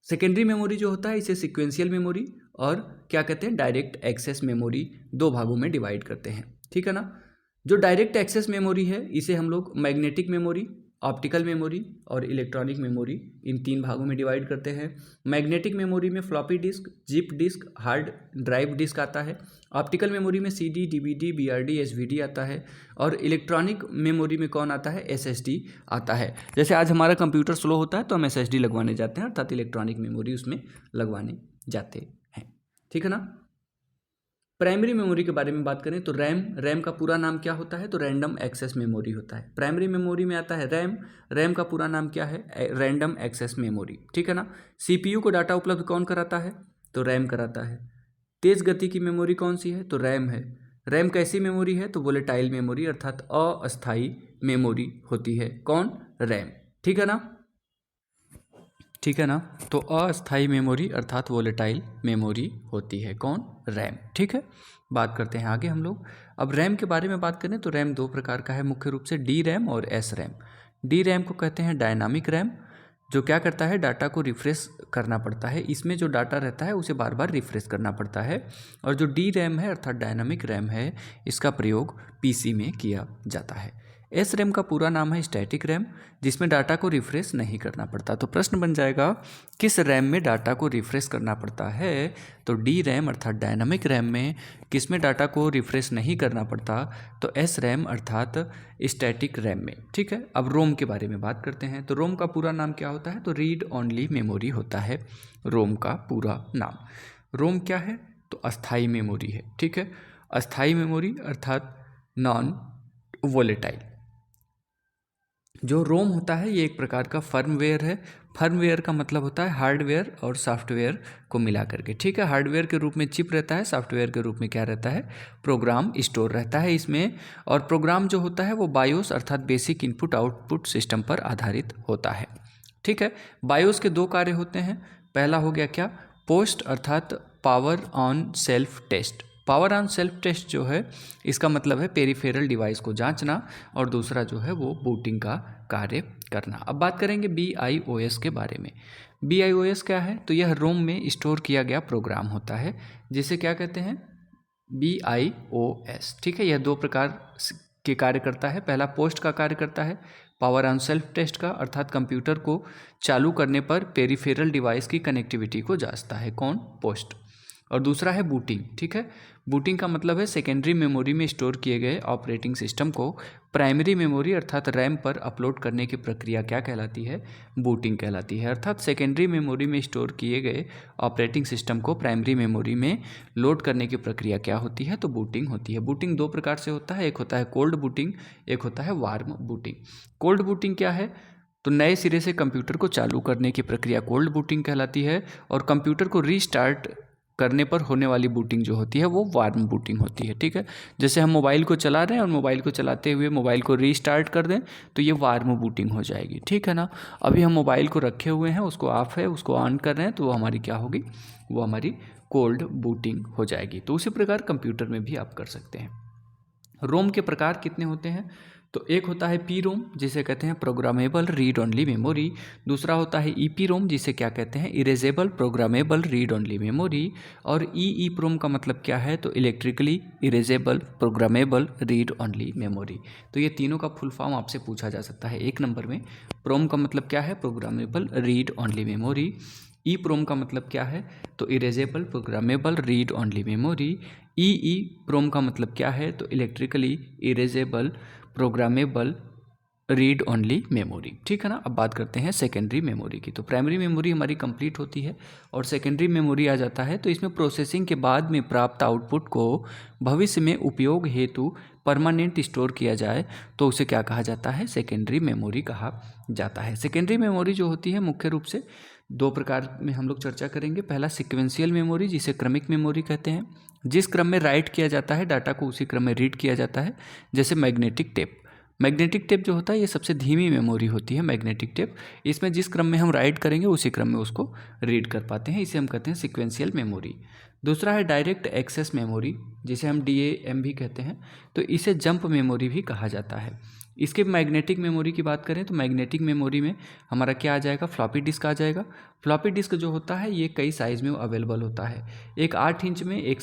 सेकेंडरी मेमोरी जो होता है इसे सिक्वेंशियल मेमोरी और क्या कहते हैं? डायरेक्ट एक्सेस मेमोरी 2 भागों में डिवाइड करते हैं, ठीक है ना। जो डायरेक्ट एक्सेस मेमोरी है इसे हम लोग मैग्नेटिक मेमोरी, ऑप्टिकल मेमोरी और इलेक्ट्रॉनिक मेमोरी इन 3 भागों में डिवाइड करते हैं। मैग्नेटिक मेमोरी में floppy disk, zip disk, hard drive disk आता है। ऑप्टिकल मेमोरी में सीडी, डीवीडी, बीआरडी, एसवीडी आता है। और इलेक्ट्रॉनिक मेमोरी में कौन आता है? एसएसडी आता है। जैसे आज हमारा कंप्यूटर स्लो होता है तो हम एसएसडी लगवाने जाते हैं, अर्थात इलेक्ट्रॉनिक मेमोरी उसमें लगवाने जाते हैं, ठीक है ना। प्राइमरी मेमोरी के बारे में बात करें तो रैम का पूरा नाम क्या होता है? तो रैंडम एक्सेस मेमोरी होता है। प्राइमरी मेमोरी में आता है रैम का पूरा नाम क्या है? रैंडम एक्सेस मेमोरी, ठीक है ना। सीपीयू को डाटा उपलब्ध कौन कराता है? तो रैम कराता है। तेज गति की मेमोरी कौन सी है? तो रैम है। रैम कैसी मेमोरी है? तो वोलेटाइल मेमोरी अर्थात अस्थायी मेमोरी होती है। कौन? रैम, ठीक है ना, ठीक है ना। तो अस्थायी मेमोरी अर्थात वोलेटाइल मेमोरी होती है। कौन? रैम, ठीक है। बात करते हैं आगे हम लोग। अब रैम के बारे में बात करें तो रैम 2 प्रकार का है मुख्य रूप से, डी रैम और एस रैम। डी रैम को कहते हैं डायनामिक रैम, जो क्या करता है? डाटा को रिफ्रेश करना पड़ता है। इसमें जो डाटा रहता है उसे बार बार रिफ्रेश करना पड़ता है। और जो डी रैम है अर्थात डायनामिक रैम है, इसका प्रयोग पीसी में किया जाता है। एस रैम का पूरा नाम है स्टैटिक रैम, जिसमें डाटा को रिफ्रेश नहीं करना पड़ता। तो प्रश्न बन जाएगा किस रैम में डाटा को रिफ्रेश करना पड़ता है? तो डी रैम अर्थात डायनामिक रैम में। किस में डाटा को रिफ्रेश नहीं करना पड़ता? तो एस रैम अर्थात स्टैटिक रैम में, ठीक है। अब रोम के बारे में बात करते हैं तो रोम का पूरा नाम क्या होता है? तो रीड ओनली मेमोरी होता है रोम का पूरा नाम। रोम क्या है? तो अस्थाई मेमोरी है, ठीक है। अस्थाई मेमोरी अर्थात नॉन वोलेटाइल। जो रोम होता है ये एक प्रकार का फर्मवेयर है। फर्मवेयर का मतलब होता है हार्डवेयर और सॉफ्टवेयर को मिला करके, ठीक है। हार्डवेयर के रूप में चिप रहता है, सॉफ्टवेयर के रूप में क्या रहता है? प्रोग्राम स्टोर रहता है इसमें। और प्रोग्राम जो होता है वो बायोस अर्थात बेसिक इनपुट आउटपुट सिस्टम पर आधारित होता है, ठीक है। बायोस के 2 कार्य होते हैं। पहला हो गया क्या? पोस्ट अर्थात power on self test. Power on self test जो है इसका मतलब है पेरिफेरल डिवाइस को जांचना, और दूसरा जो है वो बूटिंग का कार्य करना। अब बात करेंगे BIOS के बारे में। BIOS क्या है? तो यह रोम में स्टोर किया गया प्रोग्राम होता है, जिसे क्या कहते हैं? BIOS, ठीक है। यह दो प्रकार के कार्य करता है। पहला पोस्ट का कार्य करता है, पावर ऑन सेल्फ टेस्ट का, अर्थात कंप्यूटर को चालू करने पर पेरिफेरल डिवाइस की कनेक्टिविटी को जांचता है, कौन, पोस्ट। और दूसरा है बूटिंग, ठीक है। बूटिंग का मतलब है सेकेंडरी मेमोरी में स्टोर किए गए ऑपरेटिंग सिस्टम को प्राइमरी मेमोरी अर्थात रैम पर अपलोड करने की प्रक्रिया क्या कहलाती है, बूटिंग कहलाती है। अर्थात सेकेंडरी मेमोरी में स्टोर किए गए ऑपरेटिंग सिस्टम को प्राइमरी मेमोरी में लोड करने की प्रक्रिया क्या होती है, तो बूटिंग होती है। बूटिंग दो प्रकार से होता है, एक होता है कोल्ड बूटिंग, एक होता है वार्म बूटिंग। कोल्ड बूटिंग क्या है, तो नए सिरे से कंप्यूटर को चालू करने की प्रक्रिया कोल्ड बूटिंग कहलाती है, और कंप्यूटर को रीस्टार्ट करने पर होने वाली बूटिंग जो होती है वो वार्म बूटिंग होती है, ठीक है। जैसे हम मोबाइल को चला रहे हैं और मोबाइल को चलाते हुए मोबाइल को रीस्टार्ट कर दें तो ये वार्म बूटिंग हो जाएगी, ठीक है ना। अभी हम मोबाइल को रखे हुए हैं, उसको ऑफ है, उसको ऑन कर रहे हैं, तो वो हमारी क्या होगी, वो हमारी कोल्ड बूटिंग हो जाएगी। तो उसी प्रकार कंप्यूटर में भी आप कर सकते हैं। रोम के प्रकार कितने होते हैं, तो एक होता है पी रोम जिसे कहते हैं प्रोग्रामेबल रीड ओनली मेमोरी, दूसरा होता है ईपी रोम जिसे क्या कहते हैं, erasable programmable read only memory, और ई प्रोम का मतलब क्या है, तो electrically erasable programmable read only memory. तो ये तीनों का फुल फॉर्म आपसे पूछा जा सकता है एक नंबर में। प्रोम का मतलब क्या है, programmable read only memory. E PROM का मतलब क्या है, तो erasable programmable read only memory. E PROM का मतलब क्या है, तो electrically erasable programmable read only memory, ठीक है ना। अब बात करते हैं सेकेंडरी मेमोरी की। तो प्राइमरी मेमोरी हमारी कंप्लीट होती है और सेकेंडरी मेमोरी आ जाता है, तो इसमें प्रोसेसिंग के बाद में प्राप्त आउटपुट को भविष्य में उपयोग हेतु परमानेंट स्टोर किया जाए तो उसे क्या कहा जाता है, सेकेंडरी मेमोरी कहा जाता है। सेकेंडरी मेमोरी जो होती है मुख्य रूप से दो प्रकार में हम लोग चर्चा करेंगे। पहला सिक्वेंशियल मेमोरी जिसे क्रमिक मेमोरी कहते हैं, जिस क्रम में राइट किया जाता है डाटा को उसी क्रम में रीड किया जाता है, जैसे मैग्नेटिक टेप। मैग्नेटिक टेप जो होता है ये सबसे धीमी मेमोरी होती है मैग्नेटिक टेप, इसमें जिस क्रम में हम राइट करेंगे उसी क्रम में उसको रीड कर पाते हैं, इसे हम कहते हैं सिक्वेंशियल मेमोरी। दूसरा है डायरेक्ट एक्सेस मेमोरी जिसे हम DAM भी कहते हैं, तो इसे जंप मेमोरी भी कहा जाता है। इसके मैग्नेटिक मेमोरी की बात करें तो मैग्नेटिक मेमोरी में हमारा क्या आ जाएगा, फ्लॉपी डिस्क आ जाएगा। फ्लॉपी डिस्क जो होता है ये कई साइज़ में अवेलेबल होता है, एक 8 इंच में, एक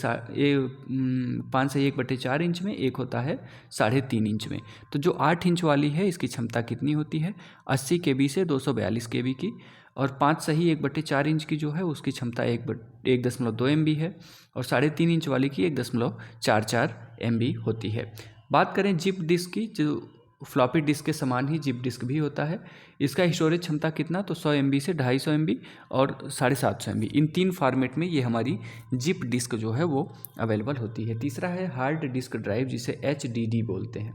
5 से 1/4 इंच में, एक होता है 3.5 इंच में। तो जो 8 इंच वाली है इसकी क्षमता कितनी होती है, 80 KB से 242 KB की, और 5 सही 1/4 इंच की जो है उसकी क्षमता 1.2 MB है, और 3.5 इंच वाली की 1.44 MB होती है। बात करें जिप डिस्क की, जो फ्लॉपी डिस्क के समान ही जिप डिस्क भी होता है, इसका स्टोरेज क्षमता कितना, तो 100 MB से 250 MB और 750 MB, इन 3 फॉर्मेट में ये हमारी जिप डिस्क जो है वो अवेलेबल होती है। तीसरा है हार्ड डिस्क ड्राइव जिसे HDD बोलते हैं।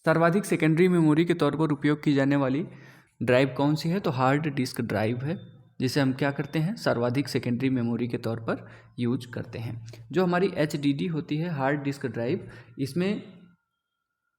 सर्वाधिक सेकेंडरी मेमोरी के तौर पर उपयोग की जाने वाली ड्राइव कौन सी है, तो हार्ड डिस्क ड्राइव है, जिसे हम क्या करते हैं, सर्वाधिक सेकेंडरी मेमोरी के तौर पर यूज करते हैं। जो हमारी HDD होती है हार्ड डिस्क ड्राइव, इसमें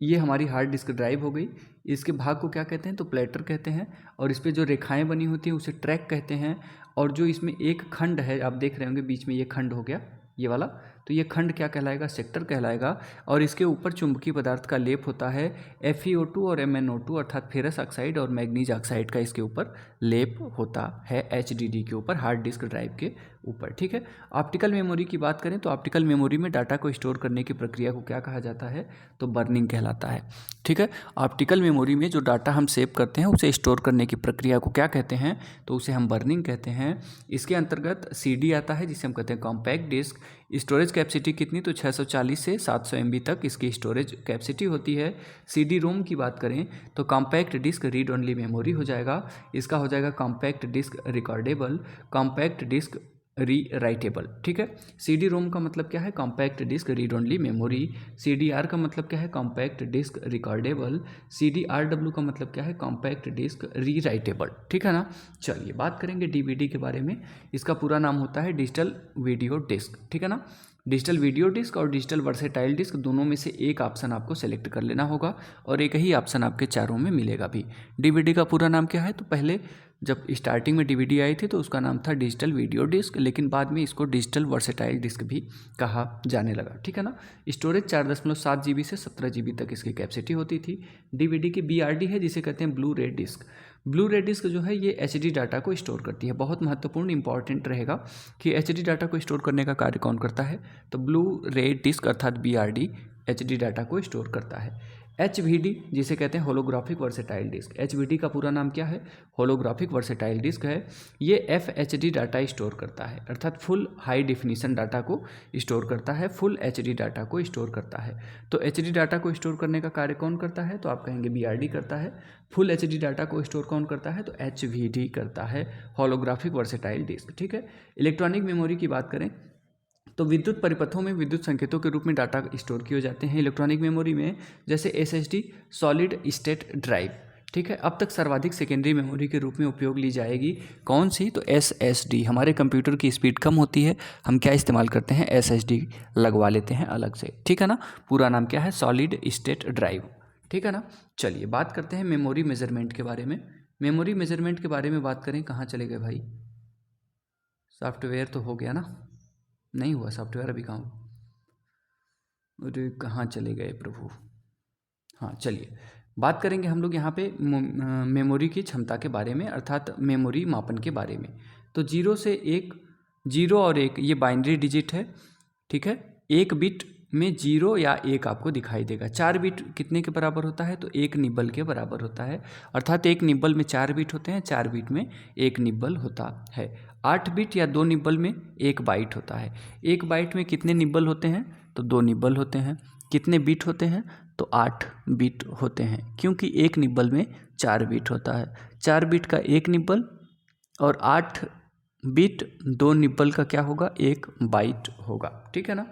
ये हमारी हार्ड डिस्क ड्राइव हो गई, इसके भाग को क्या कहते हैं, तो प्लेटर कहते हैं, और इस पर जो रेखाएं बनी होती हैं उसे ट्रैक कहते हैं। और जो इसमें एक खंड है, आप देख रहे होंगे बीच में ये खंड हो गया ये वाला, तो ये खंड क्या कहलाएगा, सेक्टर कहलाएगा, और इसके ऊपर चुंबकीय पदार्थ का लेप होता है FeO2 और MnO2 अर्थात फेरस ऑक्साइड और मैग्नीज ऑक्साइड का इसके ऊपर लेप होता है HDD के ऊपर, हार्ड डिस्क ड्राइव के ऊपर, ठीक है। ऑप्टिकल मेमोरी की बात करें तो ऑप्टिकल मेमोरी में डाटा को स्टोर करने की प्रक्रिया को क्या कहा जाता है, तो बर्निंग कहलाता है, ठीक है। ऑप्टिकल मेमोरी में जो डाटा हम सेव करते हैं उसे स्टोर करने की प्रक्रिया को क्या कहते हैं, तो उसे हम बर्निंग कहते हैं। इसके अंतर्गत CD आता है जिसे हम कहते हैं कॉम्पैक्ट डिस्क। स्टोरेज कैपेसिटी कितनी, तो 640 से 700 MB तक इसकी स्टोरेज कैपेसिटी होती है। CD रोम की बात करें तो compact disc read only memory हो जाएगा, इसका हो जाएगा compact disc recordable, compact disc rewritable, ठीक है। CD रोम का मतलब क्या है, compact disc read only memory. CDR का मतलब क्या है, कॉम्पैक्ट डिस्क रिकॉर्डेबल। CDRW का मतलब क्या है, कॉम्पैक्ट डिस्क री राइटेबल, ठीक है ना। चलिए बात करेंगे DVD के बारे में। इसका पूरा नाम होता है डिजिटल वीडियो डिस्क, ठीक है ना। डिजिटल वीडियो डिस्क और डिजिटल वर्सेटाइल डिस्क दोनों में से एक ऑप्शन आपको सेलेक्ट कर लेना होगा, और एक ही ऑप्शन आपके चारों में मिलेगा भी। DVD का पूरा नाम क्या है, तो पहले जब स्टार्टिंग में DVD आई थी तो उसका नाम था डिजिटल वीडियो डिस्क, लेकिन बाद में इसको डिजिटल वर्सेटाइल डिस्क भी कहा जाने लगा, ठीक है ना। स्टोरेज 4.7 GB से 17 GB तक इसकी कैपेसिटी होती थी। DVD की BRD है जिसे कहते हैं ब्लू रे डिस्क। ब्लू रे डिस्क जो है ये एचडी डाटा को स्टोर करती है। बहुत महत्वपूर्ण इंपॉर्टेंट रहेगा कि एचडी डाटा को स्टोर करने का कार्य कौन करता है, तो ब्लू रे डिस्क अर्थात बीआरडी एचडी डाटा को स्टोर करता है। एचवीडी जिसे कहते हैं होलोग्राफिक वर्सेटाइल डिस्क, एचवीडी का पूरा नाम क्या है, होलोग्राफिक वर्सेटाइल डिस्क है। ये एफएचडी डाटा स्टोर करता है, अर्थात फुल हाई डिफिनीशन डाटा को स्टोर करता है, फुल एचडी डाटा को स्टोर करता है। तो एचडी डाटा को स्टोर करने का कार्य कौन करता है, तो आप कहेंगे बीआरडी करता है। फुल एचडी डाटा को स्टोर कौन करता है, तो एचवीडी करता है, होलोग्राफिक वर्सेटाइल डिस्क। ठीक है। इलेक्ट्रॉनिक मेमोरी की बात करें तो विद्युत परिपथों में विद्युत संकेतों के रूप में डाटा स्टोर किए जाते हैं इलेक्ट्रॉनिक मेमोरी में, जैसे एसएसडी सॉलिड स्टेट ड्राइव। ठीक है। अब तक सर्वाधिक सेकेंडरी मेमोरी के रूप में उपयोग ली जाएगी कौन सी, तो एसएसडी। हमारे कंप्यूटर की स्पीड कम होती है, हम क्या इस्तेमाल करते हैं, एसएसडी लगवा लेते हैं अलग से। ठीक है ना। पूरा नाम क्या है, सॉलिड स्टेट ड्राइव। ठीक है ना। चलिए बात करते हैं मेमोरी मेजरमेंट के बारे में। मेमोरी मेजरमेंट के बारे में बात करें, कहाँ चले गए भाई, सॉफ्टवेयर तो हो गया ना, नहीं हुआ सॉफ्टवेयर अभी कहाँ, अरे कहाँ चले गए प्रभु। हाँ चलिए बात करेंगे हम लोग यहाँ पे मेमोरी की क्षमता के बारे में, अर्थात मेमोरी मापन के बारे में। तो 0 से 1, 0 और 1 ये बाइनरी डिजिट है। ठीक है। एक बिट में 0 या 1 आपको दिखाई देगा। 4 बिट कितने के बराबर होता है, तो 1 निब्बल के बराबर होता है, अर्थात 1 निब्बल में 4 बिट होते हैं, 4 बिट में 1 निब्बल होता है। 8 बिट या 2 निब्बल में 1 बाइट होता है। 1 बाइट में कितने निब्बल होते हैं, तो 2 निब्बल होते हैं। कितने बिट होते हैं, तो 8 बिट होते हैं, क्योंकि 1 निब्बल में 4 बिट होता है। 4 बिट का 1 निब्बल और 8 बिट 2 निब्बल का क्या होगा, 1 बाइट होगा। ठीक है ना।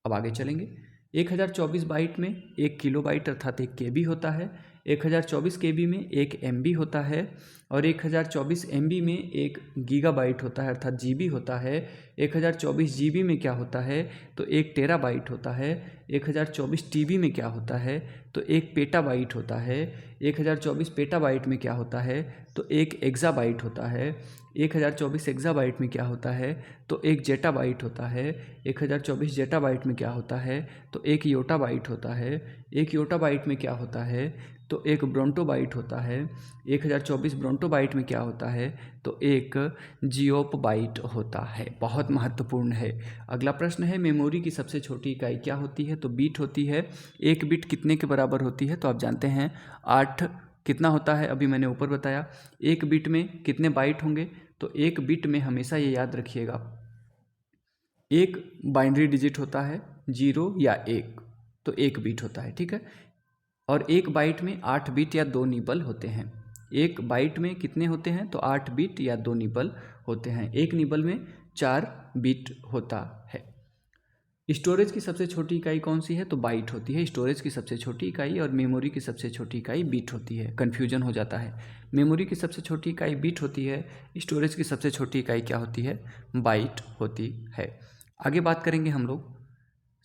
अब आगे चलेंगे। 1024 बाइट में 1 किलोबाइट अर्थात 1 केबी होता है। 1024 केबी में 1 एमबी होता है, और 1024 एमबी में 1 गीगाबाइट होता है अर्थात जीबी होता है। 1024 जीबी में क्या होता है, तो 1 टेराबाइट होता है। 1024 टीबी में क्या होता है, तो 1 पेटाबाइट होता है। 1024 पेटाबाइट में क्या होता है, तो 1 एक्साबाइट होता है। 1024 एक्साबाइट में क्या होता है, तो 1 जेटाबाइट होता है। 1024 जेटाबाइट में क्या होता है, तो 1 योटाबाइट होता है। 1 योटाबाइट में क्या होता है, तो 1 ब्रोंटोबाइट होता है। 1024 ब्रोंटोबाइट में क्या होता है, तो 1 जियोपबाइट होता है। बहुत महत्वपूर्ण है। अगला प्रश्न है, मेमोरी की सबसे छोटी इकाई क्या होती है, तो बीट होती है। 1 बिट कितने के बराबर होती है, तो आप जानते हैं 8 कितना होता है, अभी मैंने ऊपर बताया। 1 बिट में कितने बाइट होंगे, तो 1 बिट में हमेशा ये याद रखिएगा, 1 बाइनरी डिजिट होता है, 0 या 1, तो 1 बिट होता है। ठीक है। और 1 बाइट में 8 बिट या 2 निबल होते हैं। 1 बाइट में कितने होते हैं, तो 8 बिट या 2 निबल होते हैं। 1 निबल में 4 बिट होता है। स्टोरेज की सबसे छोटी इकाई कौन सी है, तो बाइट होती है स्टोरेज की सबसे छोटी इकाई, और मेमोरी की सबसे छोटी इकाई बिट होती है। कन्फ्यूजन हो जाता है। मेमोरी की सबसे छोटी इकाई बिट होती है, स्टोरेज की सबसे छोटी इकाई क्या होती है, बाइट होती है। आगे बात करेंगे हम लोग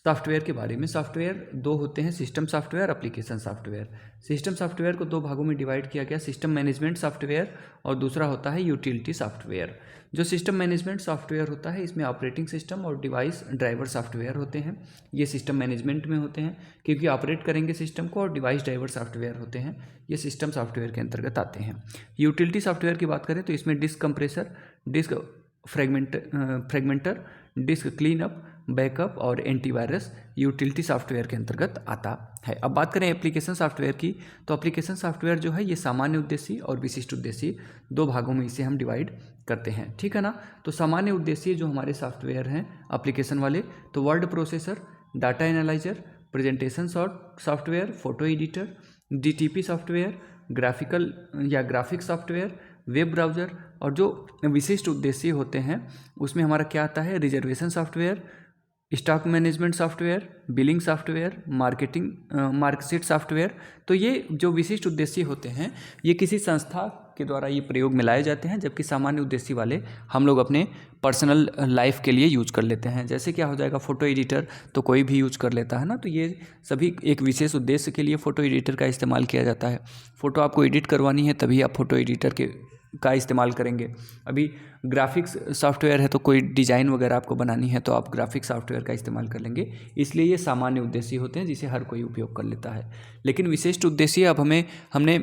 सॉफ्टवेयर के बारे में। सॉफ्टवेयर 2 होते हैं, system software, application software. System software को 2 भागों में डिवाइड किया गया, सिस्टम मैनेजमेंट सॉफ्टवेयर और दूसरा होता है यूटिलिटी सॉफ्टवेयर। जो सिस्टम मैनेजमेंट सॉफ्टवेयर होता है, इसमें ऑपरेटिंग सिस्टम और डिवाइस ड्राइवर सॉफ्टवेयर होते हैं। ये सिस्टम मैनेजमेंट में होते हैं, क्योंकि ऑपरेट करेंगे सिस्टम को, और डिवाइस ड्राइवर सॉफ्टवेयर होते हैं, ये सिस्टम सॉफ्टवेयर के अंतर्गत आते हैं। यूटिलिटी सॉफ्टवेयर की बात करें तो इसमें disk compressor, disk fragmenter, disk cleanup, backup और एंटीवायरस यूटिलिटी सॉफ्टवेयर के अंतर्गत आता है। अब बात करें एप्लीकेशन सॉफ्टवेयर की, तो एप्लीकेशन सॉफ्टवेयर जो है ये सामान्य उद्देश्य और विशिष्ट उद्देश्य 2 भागों में इसे हम डिवाइड करते हैं। ठीक है ना। तो सामान्य उद्देश्य जो हमारे सॉफ्टवेयर हैं एप्लीकेशन वाले, तो word processor, data analyser, presentation software, photo editor, DTP software, graphical या ग्राफिक सॉफ्टवेयर, वेब ब्राउज़र, और जो विशिष्ट उद्देश्य होते हैं उसमें हमारा क्या आता है, reservation software, stock management software, billing software, marksheet software. तो ये जो विशिष्ट उद्देश्य होते हैं ये किसी संस्था के द्वारा ये प्रयोग में लाए जाते हैं, जबकि सामान्य उद्देश्य वाले हम लोग अपने पर्सनल लाइफ के लिए यूज कर लेते हैं। जैसे क्या हो जाएगा, फ़ोटो एडिटर तो कोई भी यूज कर लेता है ना, तो ये सभी एक विशेष उद्देश्य के लिए फ़ोटो एडिटर का इस्तेमाल किया जाता है। फ़ोटो आपको एडिट करवानी है तभी आप फ़ोटो एडिटर का इस्तेमाल करेंगे। अभी ग्राफिक्स सॉफ्टवेयर है तो कोई डिज़ाइन वगैरह आपको बनानी है तो आप ग्राफिक्स सॉफ्टवेयर का इस्तेमाल कर लेंगे। इसलिए ये सामान्य उद्देश्य होते हैं जिसे हर कोई उपयोग कर लेता है। लेकिन विशिष्ट उद्देश्य अब हमने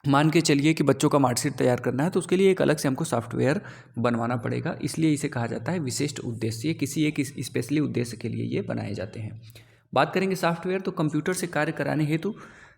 मान के चलिए कि बच्चों का मार्कशीट तैयार करना है तो उसके लिए एक अलग से हमको सॉफ्टवेयर बनवाना पड़ेगा, इसलिए इसे कहा जाता है विशिष्ट उद्देश्य। किसी एक स्पेशली उद्देश्य के लिए ये बनाए जाते हैं। बात करेंगे सॉफ्टवेयर, तो कंप्यूटर से कार्य कराने हेतु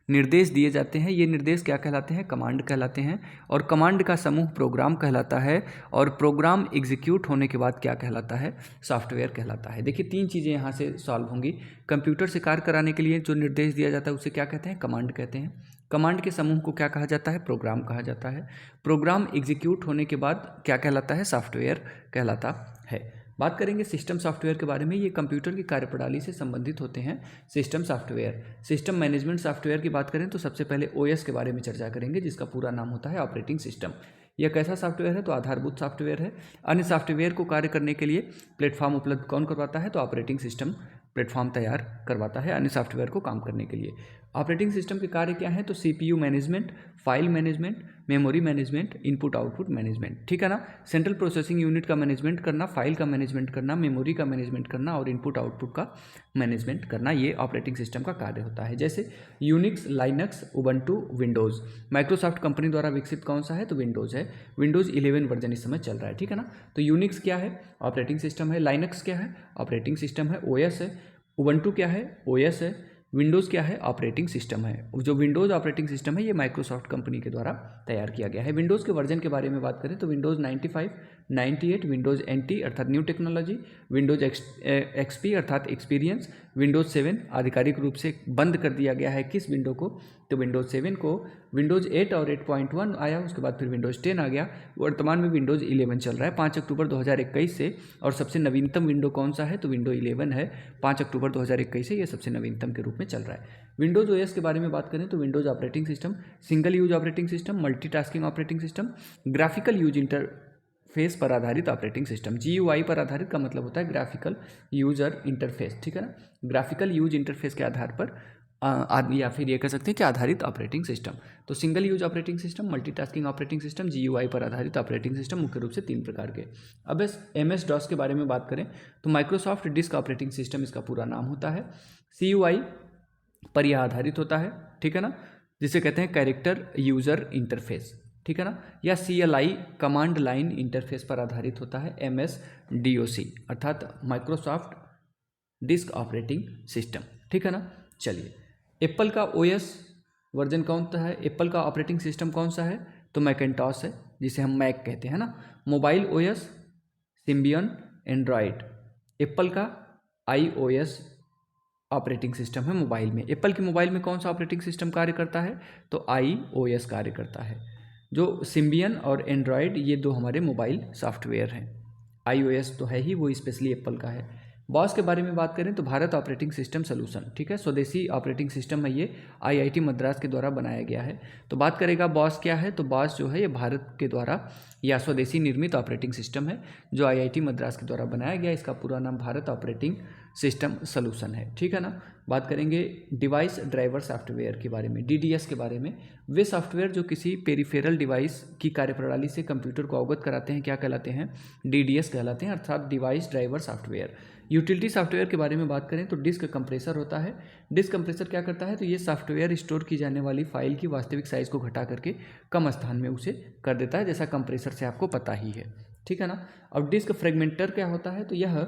निर्देश दिए जाते हैं। ये निर्देश क्या कहलाते हैं? कमांड कहलाते हैं। और कमांड का समूह प्रोग्राम कहलाता है। और प्रोग्राम एग्जीक्यूट होने के बाद क्या कहलाता है? सॉफ्टवेयर कहलाता है। देखिए 3 चीज़ें यहाँ से सॉल्व होंगी। कंप्यूटर से कार्य कराने के लिए जो निर्देश दिया जाता है उसे क्या कहते हैं? कमांड कहते हैं। कमांड के समूह को क्या कहा जाता है? प्रोग्राम कहा जाता है। प्रोग्राम एग्जीक्यूट होने के बाद क्या कहलाता है? सॉफ्टवेयर कहलाता है। बात करेंगे सिस्टम सॉफ्टवेयर के बारे में। ये कंप्यूटर की कार्यप्रणाली से संबंधित होते हैं system software. System management software की बात करें तो सबसे पहले ओएस के बारे में चर्चा करेंगे, जिसका पूरा नाम होता है ऑपरेटिंग सिस्टम। यह कैसा सॉफ्टवेयर है? तो आधारभूत सॉफ्टवेयर है। अन्य सॉफ्टवेयर को कार्य करने के लिए प्लेटफॉर्म उपलब्ध कौन करवाता है? तो ऑपरेटिंग सिस्टम प्लेटफॉर्म तैयार करवाता है अन्य सॉफ्टवेयर को काम करने के लिए। ऑपरेटिंग सिस्टम के कार्य क्या हैं? तो CPU management, file management, memory management, input output management, ठीक है ना। सेंट्रल प्रोसेसिंग यूनिट का मैनेजमेंट करना, फाइल का मैनेजमेंट करना, मेमोरी का मैनेजमेंट करना और इनपुट आउटपुट का मैनेजमेंट करना, ये ऑपरेटिंग सिस्टम का कार्य होता है। जैसे Unix, Linux, Ubuntu, Windows. Microsoft company द्वारा विकसित कौन सा है? तो विंडोज़ है। विंडोज़ 11 वर्जन इस समय चल रहा है, ठीक है ना। तो यूनिक्स क्या है? ऑपरेटिंग सिस्टम है। लाइनक्स क्या है? ऑपरेटिंग सिस्टम है, ओएस है। उबंटू क्या है? ओएस है। विंडोज़ क्या है? ऑपरेटिंग सिस्टम है। जो विंडोज़ ऑपरेटिंग सिस्टम है ये माइक्रोसॉफ्ट कंपनी के द्वारा तैयार किया गया है। विंडोज़ के वर्जन के बारे में बात करें तो विंडोज़ 95, 98, विंडोज़ NT अर्थात न्यू टेक्नोलॉजी, विंडोज़ XP अर्थात एक्सपीरियंस, विंडोज़ 7 आधिकारिक रूप से बंद कर दिया गया है। किस विंडो को? तो विंडोज़ 7 को। विंडोज़ 8 और 8.1 आया, उसके बाद फिर विंडोज़ 10 आ गया। वर्तमान में विंडोज़ 11 चल रहा है 5 अक्टूबर 2021 से। और सबसे नवीनतम विंडो कौन सा है? तो विंडो 11 है। 5 अक्टूबर 2021 से ये सबसे नवीनतम के रूप में चल रहा है। विंडोज़ ओएस के बारे में बात करें तो Windows operating system, single use operating system, multitasking operating system, graphical use interface पर आधारित ऑपरेटिंग सिस्टम। GUI पर आधारित का मतलब होता है ग्राफिकल यूजर इंटरफेस, ठीक है ना। ग्राफिकल यूज इंटरफेस के आधार पर या फिर ये कह सकते हैं कि आधारित ऑपरेटिंग सिस्टम। तो single use operating system, multitasking operating system, GUI पर आधारित ऑपरेटिंग सिस्टम, मुख्य रूप से 3 प्रकार के। अब इस MS-DOS के बारे में बात करें तो माइक्रोसॉफ्ट डिस्क ऑपरेटिंग सिस्टम इसका पूरा नाम होता है। CUI पर यह आधारित होता है, ठीक है ना, जिसे कहते हैं कैरेक्टर यूजर इंटरफेस, ठीक है ना। या CLI कमांड लाइन इंटरफेस पर आधारित होता है। MS-DOS अर्थात माइक्रोसॉफ्ट डिस्क ऑपरेटिंग सिस्टम, ठीक है ना। चलिए, एप्पल का OS वर्जन कौन सा है? एप्पल का ऑपरेटिंग सिस्टम कौन सा है? तो मैकिन्टॉश है, जिसे हम मैक कहते हैं ना। Mobile OS Symbian Android. Apple का iOS ऑपरेटिंग सिस्टम है मोबाइल में। एप्पल की मोबाइल में कौन सा ऑपरेटिंग सिस्टम कार्य करता है? तो iOS कार्य करता है। जो सिम्बियन और एंड्रॉयड ये 2 हमारे मोबाइल सॉफ्टवेयर हैं। iOS तो है ही, वो स्पेशली एप्पल का है। बॉस के बारे में बात करें तो भारत ऑपरेटिंग सिस्टम सॉल्यूशन, ठीक है, स्वदेशी ऑपरेटिंग सिस्टम है ये, IIT मद्रास के द्वारा बनाया गया है। तो बात करेगा बॉस क्या है, तो बॉस जो है ये भारत के द्वारा या स्वदेशी निर्मित ऑपरेटिंग सिस्टम है जो IIT मद्रास के द्वारा बनाया गया। इसका पूरा नाम भारत ऑपरेटिंग सिस्टम सॉल्यूशन है, ठीक है ना। बात करेंगे डिवाइस ड्राइवर सॉफ्टवेयर के बारे में, DDS के बारे में। वे सॉफ्टवेयर जो किसी पेरिफेरल डिवाइस की कार्यप्रणाली से कंप्यूटर को अवगत कराते हैं क्या कहलाते हैं? DDS कहलाते हैं, अर्थात device driver software. Utility software के बारे में बात करें तो डिस्क कंप्रेसर होता है। डिस्क कंप्रेसर क्या करता है? तो ये सॉफ्टवेयर स्टोर की जाने वाली फाइल की वास्तविक साइज़ को घटा करके कम स्थान में उसे कर देता है, जैसा कंप्रेसर से आपको पता ही है, ठीक है ना। अब डिस्क फ्रेगमेंटर क्या होता है? तो यह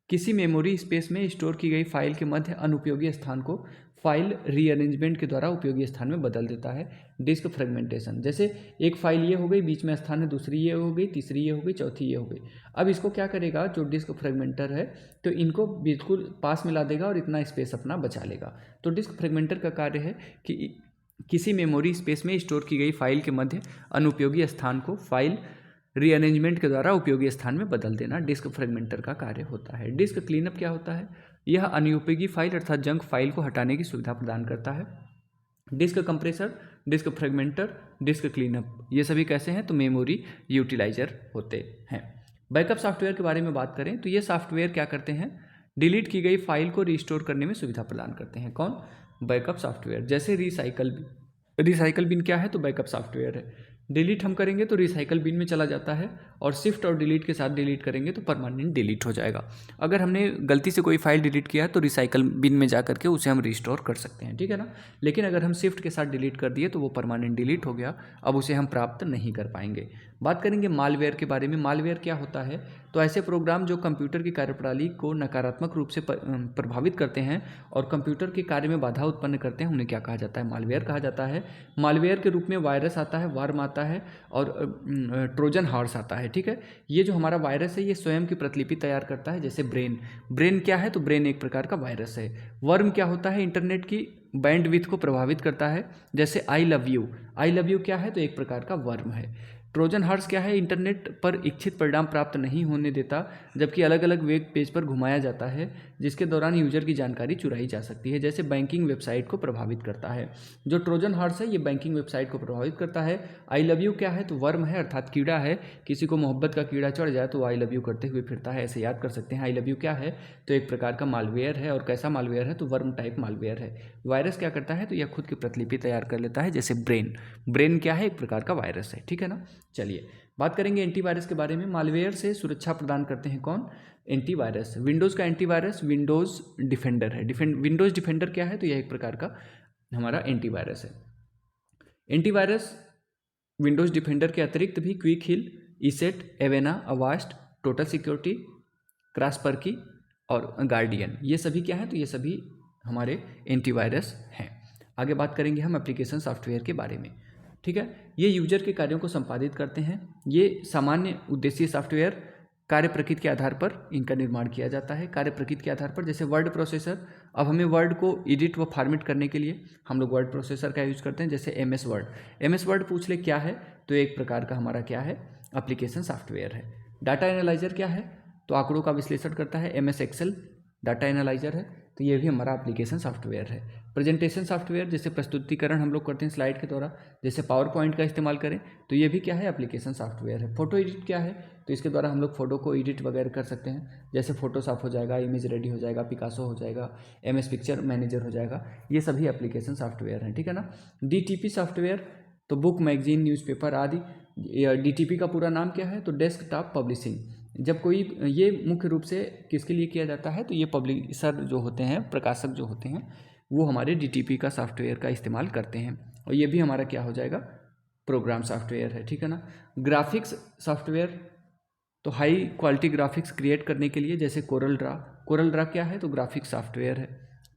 किसी मेमोरी स्पेस में स्टोर की गई फाइल के मध्य अनुपयोगी स्थान को फाइल रीअरेंजमेंट के द्वारा उपयोगी स्थान में बदल देता है, डिस्क फ्रेगमेंटेशन। जैसे एक फाइल ये हो गई, बीच में स्थान है, दूसरी ये हो गई, तीसरी ये हो गई, चौथी ये हो गई। अब इसको क्या करेगा जो डिस्क फ्रेगमेंटर है, तो इनको बिल्कुल पास मिला देगा और इतना स्पेस अपना बचा लेगा। तो डिस्क फ्रेगमेंटर का कार्य है कि किसी मेमोरी स्पेस में स्टोर की गई फाइल के मध्य अनुपयोगी स्थान को फाइल रीअरेंजमेंट के द्वारा उपयोगी स्थान में बदल देना डिस्क फ्रेगमेंटर का कार्य होता है। डिस्क क्लीनअप क्या होता है? यह अनुपयोगी फाइल अर्थात जंक फाइल को हटाने की सुविधा प्रदान करता है। Disk compressor, disk fragmenter, disk cleanup, ये सभी कैसे हैं? तो मेमोरी यूटिलाइजर होते हैं। बैकअप सॉफ्टवेयर के बारे में बात करें तो ये सॉफ्टवेयर क्या करते हैं? डिलीट की गई फाइल को रिस्टोर करने में सुविधा प्रदान करते हैं। कौन? Backup software. जैसे रिसाइकल बिन क्या है? तो बैकअप सॉफ्टवेयर है। डिलीट हम करेंगे तो रिसाइकल बिन में चला जाता है और शिफ्ट और डिलीट के साथ डिलीट करेंगे तो परमानेंट डिलीट हो जाएगा। अगर हमने गलती से कोई फाइल डिलीट किया है तो रिसाइकल बिन में जा करके उसे हम रिस्टोर कर सकते हैं, ठीक है ना। लेकिन अगर हम शिफ्ट के साथ डिलीट कर दिए तो वो परमानेंट डिलीट हो गया, अब उसे हम प्राप्त नहीं कर पाएंगे। बात करेंगे मालवेयर के बारे में। मालवेयर क्या होता है? तो ऐसे प्रोग्राम जो कंप्यूटर की कार्यप्रणाली को नकारात्मक रूप से प्रभावित करते हैं और कंप्यूटर के कार्य में बाधा उत्पन्न करते हैं, उन्हें क्या कहा जाता है? मालवेयर कहा जाता है। मालवेयर के रूप में वायरस आता है, वार्म आता है और ट्रोजन हॉर्स आता है, ठीक है। ये जो हमारा वायरस है ये स्वयं की प्रतिलिपि तैयार करता है, जैसे ब्रेन क्या है? तो ब्रेन एक प्रकार का वायरस है। वर्म क्या होता है? इंटरनेट की बैंडविड्थ को प्रभावित करता है, जैसे आई लव यू क्या है? तो एक प्रकार का वर्म है। ट्रोजन हॉर्स क्या है? इंटरनेट पर इच्छित परिणाम प्राप्त नहीं होने देता, जबकि अलग अलग वेब पेज पर घुमाया जाता है, जिसके दौरान यूजर की जानकारी चुराई जा सकती है, जैसे बैंकिंग वेबसाइट को प्रभावित करता है। जो ट्रोजन हॉर्स है ये बैंकिंग वेबसाइट को प्रभावित करता है। आई लव यू क्या है? तो वर्म है, अर्थात कीड़ा है। किसी को मोहब्बत का कीड़ा चढ़ जाए तो आई लव यू करते हुए फिरता है, ऐसे याद कर सकते हैं। आई लव यू क्या है? तो एक प्रकार का मालवेयर है। और कैसा मालवेयर है? तो वर्म टाइप मालवेयर है। वायरस क्या करता है? तो यह खुद की प्रतिलिपि तैयार कर लेता है, जैसे ब्रेन क्या है? एक प्रकार का वायरस है, ठीक है ना। चलिए बात करेंगे एंटीवायरस के बारे में। मालवेयर से सुरक्षा प्रदान करते हैं कौन? एंटीवायरस। विंडोज़ का एंटीवायरस विंडोज़ डिफेंडर है। विंडोज़ डिफेंडर क्या है? तो यह एक प्रकार का हमारा एंटीवायरस है। एंटीवायरस विंडोज़ डिफेंडर के अतिरिक्त भी क्विक हिल, ईसेट, एवेना, अवास्ट, टोटल सिक्योरिटी, क्रासपर्की और गार्डियन, ये सभी क्या हैं? तो ये सभी हमारे एंटीवायरस हैं। आगे बात करेंगे हम एप्लीकेशन सॉफ्टवेयर के बारे में, ठीक है। ये यूजर के कार्यों को संपादित करते हैं। ये सामान्य उद्देश्य सॉफ्टवेयर कार्य प्रकृति के आधार पर इनका निर्माण किया जाता है। कार्य प्रकृति के आधार पर, जैसे वर्ड प्रोसेसर। अब हमें वर्ड को एडिट व फॉर्मेट करने के लिए हम लोग वर्ड प्रोसेसर का यूज करते हैं, जैसे एमएस वर्ड पूछ ले क्या है? तो एक प्रकार का हमारा क्या है? एप्लीकेशन सॉफ्टवेयर है। डाटा एनालाइजर क्या है? तो आंकड़ों का विश्लेषण करता है। एमएस एक्सेल डाटा एनालाइजर है, तो ये भी हमारा एप्लीकेशन सॉफ्टवेयर है। प्रेजेंटेशन सॉफ्टवेयर, जैसे प्रस्तुतिकरण हम लोग करते हैं स्लाइड के द्वारा, जैसे पावर पॉइंट का इस्तेमाल करें, तो ये भी क्या है? एप्लीकेशन सॉफ्टवेयर है। फोटो एडिट क्या है? तो इसके द्वारा हम लोग फोटो को एडिट वगैरह कर सकते हैं, जैसे फोटोशॉप हो जाएगा, इमेज रेडी हो जाएगा, पिकासो हो जाएगा, एमएस पिक्चर मैनेजर हो जाएगा, ये सभी एप्लीकेशन सॉफ्टवेयर हैं, ठीक है ना। डीटीपी सॉफ्टवेयर, तो बुक, मैगजीन, न्यूज़पेपर आदि। डीटीपी का पूरा नाम क्या है? तो डेस्कटॉप पब्लिशिंग। जब कोई, ये मुख्य रूप से किसके लिए किया जाता है? तो ये पब्लिशर जो होते हैं, प्रकाशक जो होते हैं, वो हमारे डीटीपी का सॉफ्टवेयर का इस्तेमाल करते हैं, और ये भी हमारा क्या हो जाएगा? प्रोग्राम सॉफ्टवेयर है, ठीक है ना। ग्राफिक्स सॉफ्टवेयर, तो हाई क्वालिटी ग्राफिक्स क्रिएट करने के लिए, जैसे कोरल ड्रा क्या है? तो ग्राफिक्स सॉफ्टवेयर है,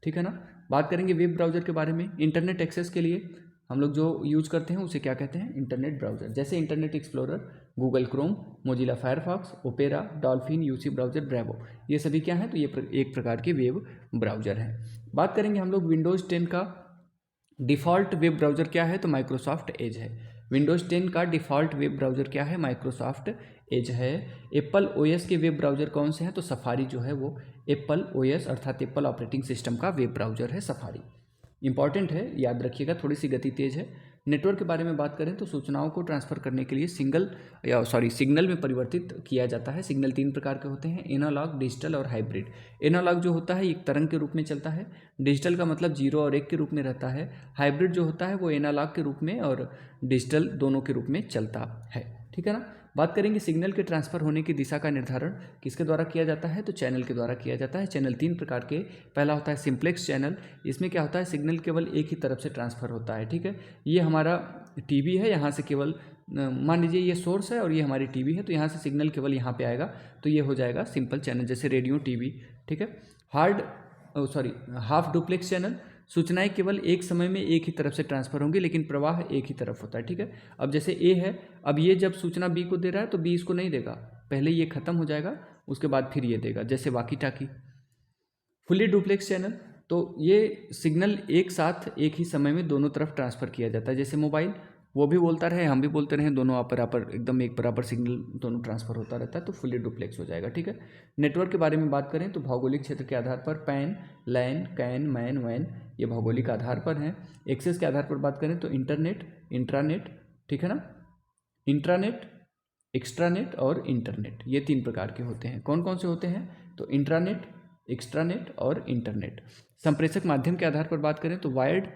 ठीक है ना। बात करेंगे वेब ब्राउज़र के बारे में। इंटरनेट एक्सेस के लिए हम लोग जो यूज करते हैं उसे क्या कहते हैं? इंटरनेट ब्राउज़र, जैसे Internet Explorer, Google Chrome, Mozilla Firefox, Opera, Dolphin, UC browser, Bravo, ये सभी क्या हैं? तो ये एक प्रकार के वेब ब्राउज़र हैं। बात करेंगे हम लोग विंडोज़ 10 का डिफ़ॉल्ट वेब ब्राउज़र क्या है? तो माइक्रोसॉफ्ट एज है। विंडोज़ 10 का डिफ़ॉल्ट वेब ब्राउज़र क्या है? माइक्रोसॉफ्ट एज है। एप्पल ओएस के वेब ब्राउज़र कौन से हैं? तो सफारी जो है वो एप्पल ओएस अर्थात एप्पल ऑपरेटिंग सिस्टम का वेब ब्राउज़र है सफारी। इंपॉर्टेंट है, याद रखिएगा, थोड़ी सी गति तेज है। नेटवर्क के बारे में बात करें तो सूचनाओं को ट्रांसफ़र करने के लिए सिग्नल में परिवर्तित किया जाता है। सिग्नल 3 प्रकार के होते हैं, एनालॉग, डिजिटल और हाइब्रिड। एनालॉग जो होता है एक तरंग के रूप में चलता है, डिजिटल का मतलब 0 और 1 के रूप में रहता है, हाइब्रिड जो होता है वो एनालॉग के रूप में और डिजिटल दोनों के रूप में चलता है, ठीक है ना। बात करेंगे सिग्नल के ट्रांसफ़र होने की दिशा का निर्धारण किसके द्वारा किया जाता है? तो चैनल के द्वारा किया जाता है। चैनल 3 प्रकार के, पहला होता है सिंप्लेक्स चैनल, इसमें क्या होता है? सिग्नल केवल एक ही तरफ से ट्रांसफ़र होता है, ठीक है। ये हमारा टीवी है, यहाँ से केवल मान लीजिए ये सोर्स है और ये हमारी टीवी है, तो यहाँ से सिग्नल केवल यहाँ पे आएगा, तो ये हो जाएगा सिंपल चैनल, जैसे रेडियो, टीवी, ठीक है। हाफ डुप्लेक्स चैनल, सूचनाएं केवल एक समय में एक ही तरफ से ट्रांसफ़र होंगी, लेकिन प्रवाह एक ही तरफ होता है, ठीक है। अब जैसे ए है, अब ये जब सूचना बी को दे रहा है तो बी इसको नहीं देगा, पहले ये ख़त्म हो जाएगा, उसके बाद फिर ये देगा, जैसे वाकी टाकी। फुली डुप्लेक्स चैनल, तो ये सिग्नल एक साथ एक ही समय में दोनों तरफ ट्रांसफ़र किया जाता है, जैसे मोबाइल, वो भी बोलता रहे, हम भी बोलते रहे, दोनों बराबर एकदम एक बराबर सिग्नल दोनों ट्रांसफ़र होता रहता है, तो फुली डुप्लेक्स हो जाएगा, ठीक है। नेटवर्क के बारे में बात करें तो भौगोलिक क्षेत्र के आधार पर पैन, लैन, कैन, मैन, वैन, ये भौगोलिक आधार पर हैं। एक्सेस के आधार पर बात करें तो इंटरनेट, इंट्रानेट, ठीक है ना, इंट्रानेट, एक्स्ट्रानेट और इंटरनेट, ये 3 प्रकार के होते हैं। कौन कौन से होते हैं? तो इंट्रानेट, एक्स्ट्रानेट और इंटरनेट। संप्रेषक माध्यम के आधार पर बात करें तो वायर्ड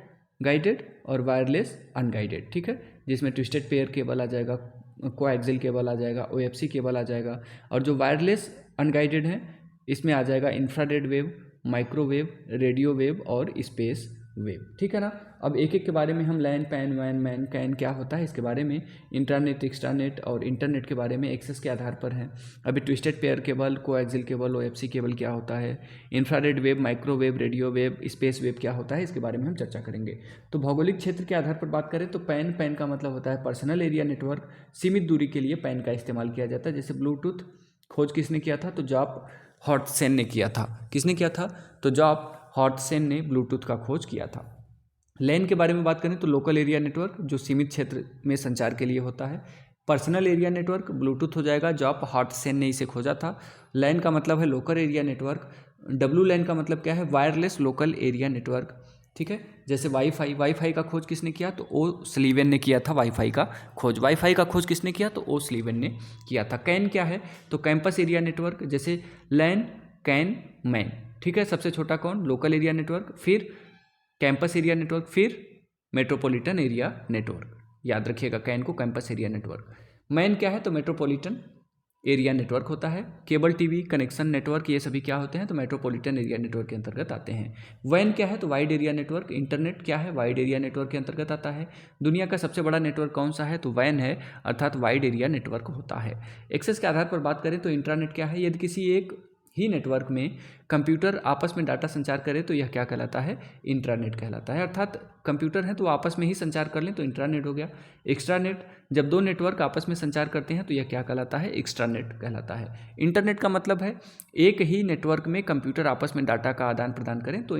गाइडेड और वायरलेस अनगाइडेड, ठीक है, जिसमें ट्विस्टेड पेयर केबल आ जाएगा, कोएक्सियल केबल आ जाएगा, OFC केबल आ जाएगा। और जो वायरलेस अनगाइडेड है इसमें आ जाएगा infrared wave, microwave, radio wave और स्पेस वेव। ठीक है ना। अब एक एक के बारे में हम लैन, पैन, वैन, मैन, कैन क्या होता है इसके बारे में, इंटरनेट, एक्सट्रानेट और इंटरनेट के बारे में एक्सेस के आधार पर है। अभी twisted pair cable, coaxial cable, OFC cable क्या होता है, infrared wave, microwave, radio wave, space wave क्या होता है, इसके बारे में हम चर्चा करेंगे। तो भौगोलिक क्षेत्र के आधार पर बात करें तो पैन, पैन का मतलब होता है पर्सनल एरिया नेटवर्क। सीमित दूरी के लिए पैन का इस्तेमाल किया जाता है। जैसे ब्लूटूथ खोज किसने किया था, तो जॉब हॉटसन ने किया था। किसने किया था, तो जॉब हॉटसन ने ब्लूटूथ का खोज किया था। लैन के बारे में बात करें तो लोकल एरिया नेटवर्क, जो सीमित क्षेत्र में संचार के लिए होता है। पर्सनल एरिया नेटवर्क ब्लूटूथ हो जाएगा, जॉब हॉटसन ने इसे खोजा था। लैन का मतलब है local area network. W LAN का मतलब क्या है, वायरलेस लोकल एरिया नेटवर्क। ठीक है। जैसे वाईफाई, वाईफाई का खोज किसने किया, तो ओ स्लीवन ने किया था वाईफाई का खोज। वाईफाई का खोज किसने किया, तो ओ स्लीवन ने किया था। कैन क्या है, तो कैंपस एरिया नेटवर्क। जैसे लैन, कैन, मैन। ठीक है। सबसे छोटा कौन, लोकल एरिया नेटवर्क, फिर कैंपस एरिया नेटवर्क, फिर मेट्रोपॉलिटन एरिया नेटवर्क। याद रखिएगा कैन को कैंपस एरिया नेटवर्क। मैन क्या है, तो मेट्रोपॉलिटन एरिया नेटवर्क होता है। केबल टीवी कनेक्शन नेटवर्क ये सभी क्या होते हैं, तो मेट्रोपॉलिटन एरिया नेटवर्क के अंतर्गत आते हैं। वैन क्या है, तो वाइड एरिया नेटवर्क। इंटरनेट क्या है, वाइड एरिया नेटवर्क के अंतर्गत आता है। दुनिया का सबसे बड़ा नेटवर्क कौन सा है, तो वैन है, अर्थात वाइड एरिया नेटवर्क होता है। एक्सेस के आधार पर बात करें तो इंट्रानेट क्या है, यदि किसी एक ही नेटवर्क में कंप्यूटर आपस में डाटा संचार करे तो यह क्या कहलाता है, इंट्रानेट कहलाता है। अर्थात कंप्यूटर है तो आपस में ही संचार कर लें तो इंट्रानेट हो गया। एक्स्ट्रानेट, जब दो नेटवर्क आपस में संचार करते हैं तो यह क्या कहलाता है, एक्स्ट्रानेट कहलाता है। इंटरनेट का मतलब है एक ही नेटवर्क में कंप्यूटर आपस में डाटा का आदान प्रदान करें तो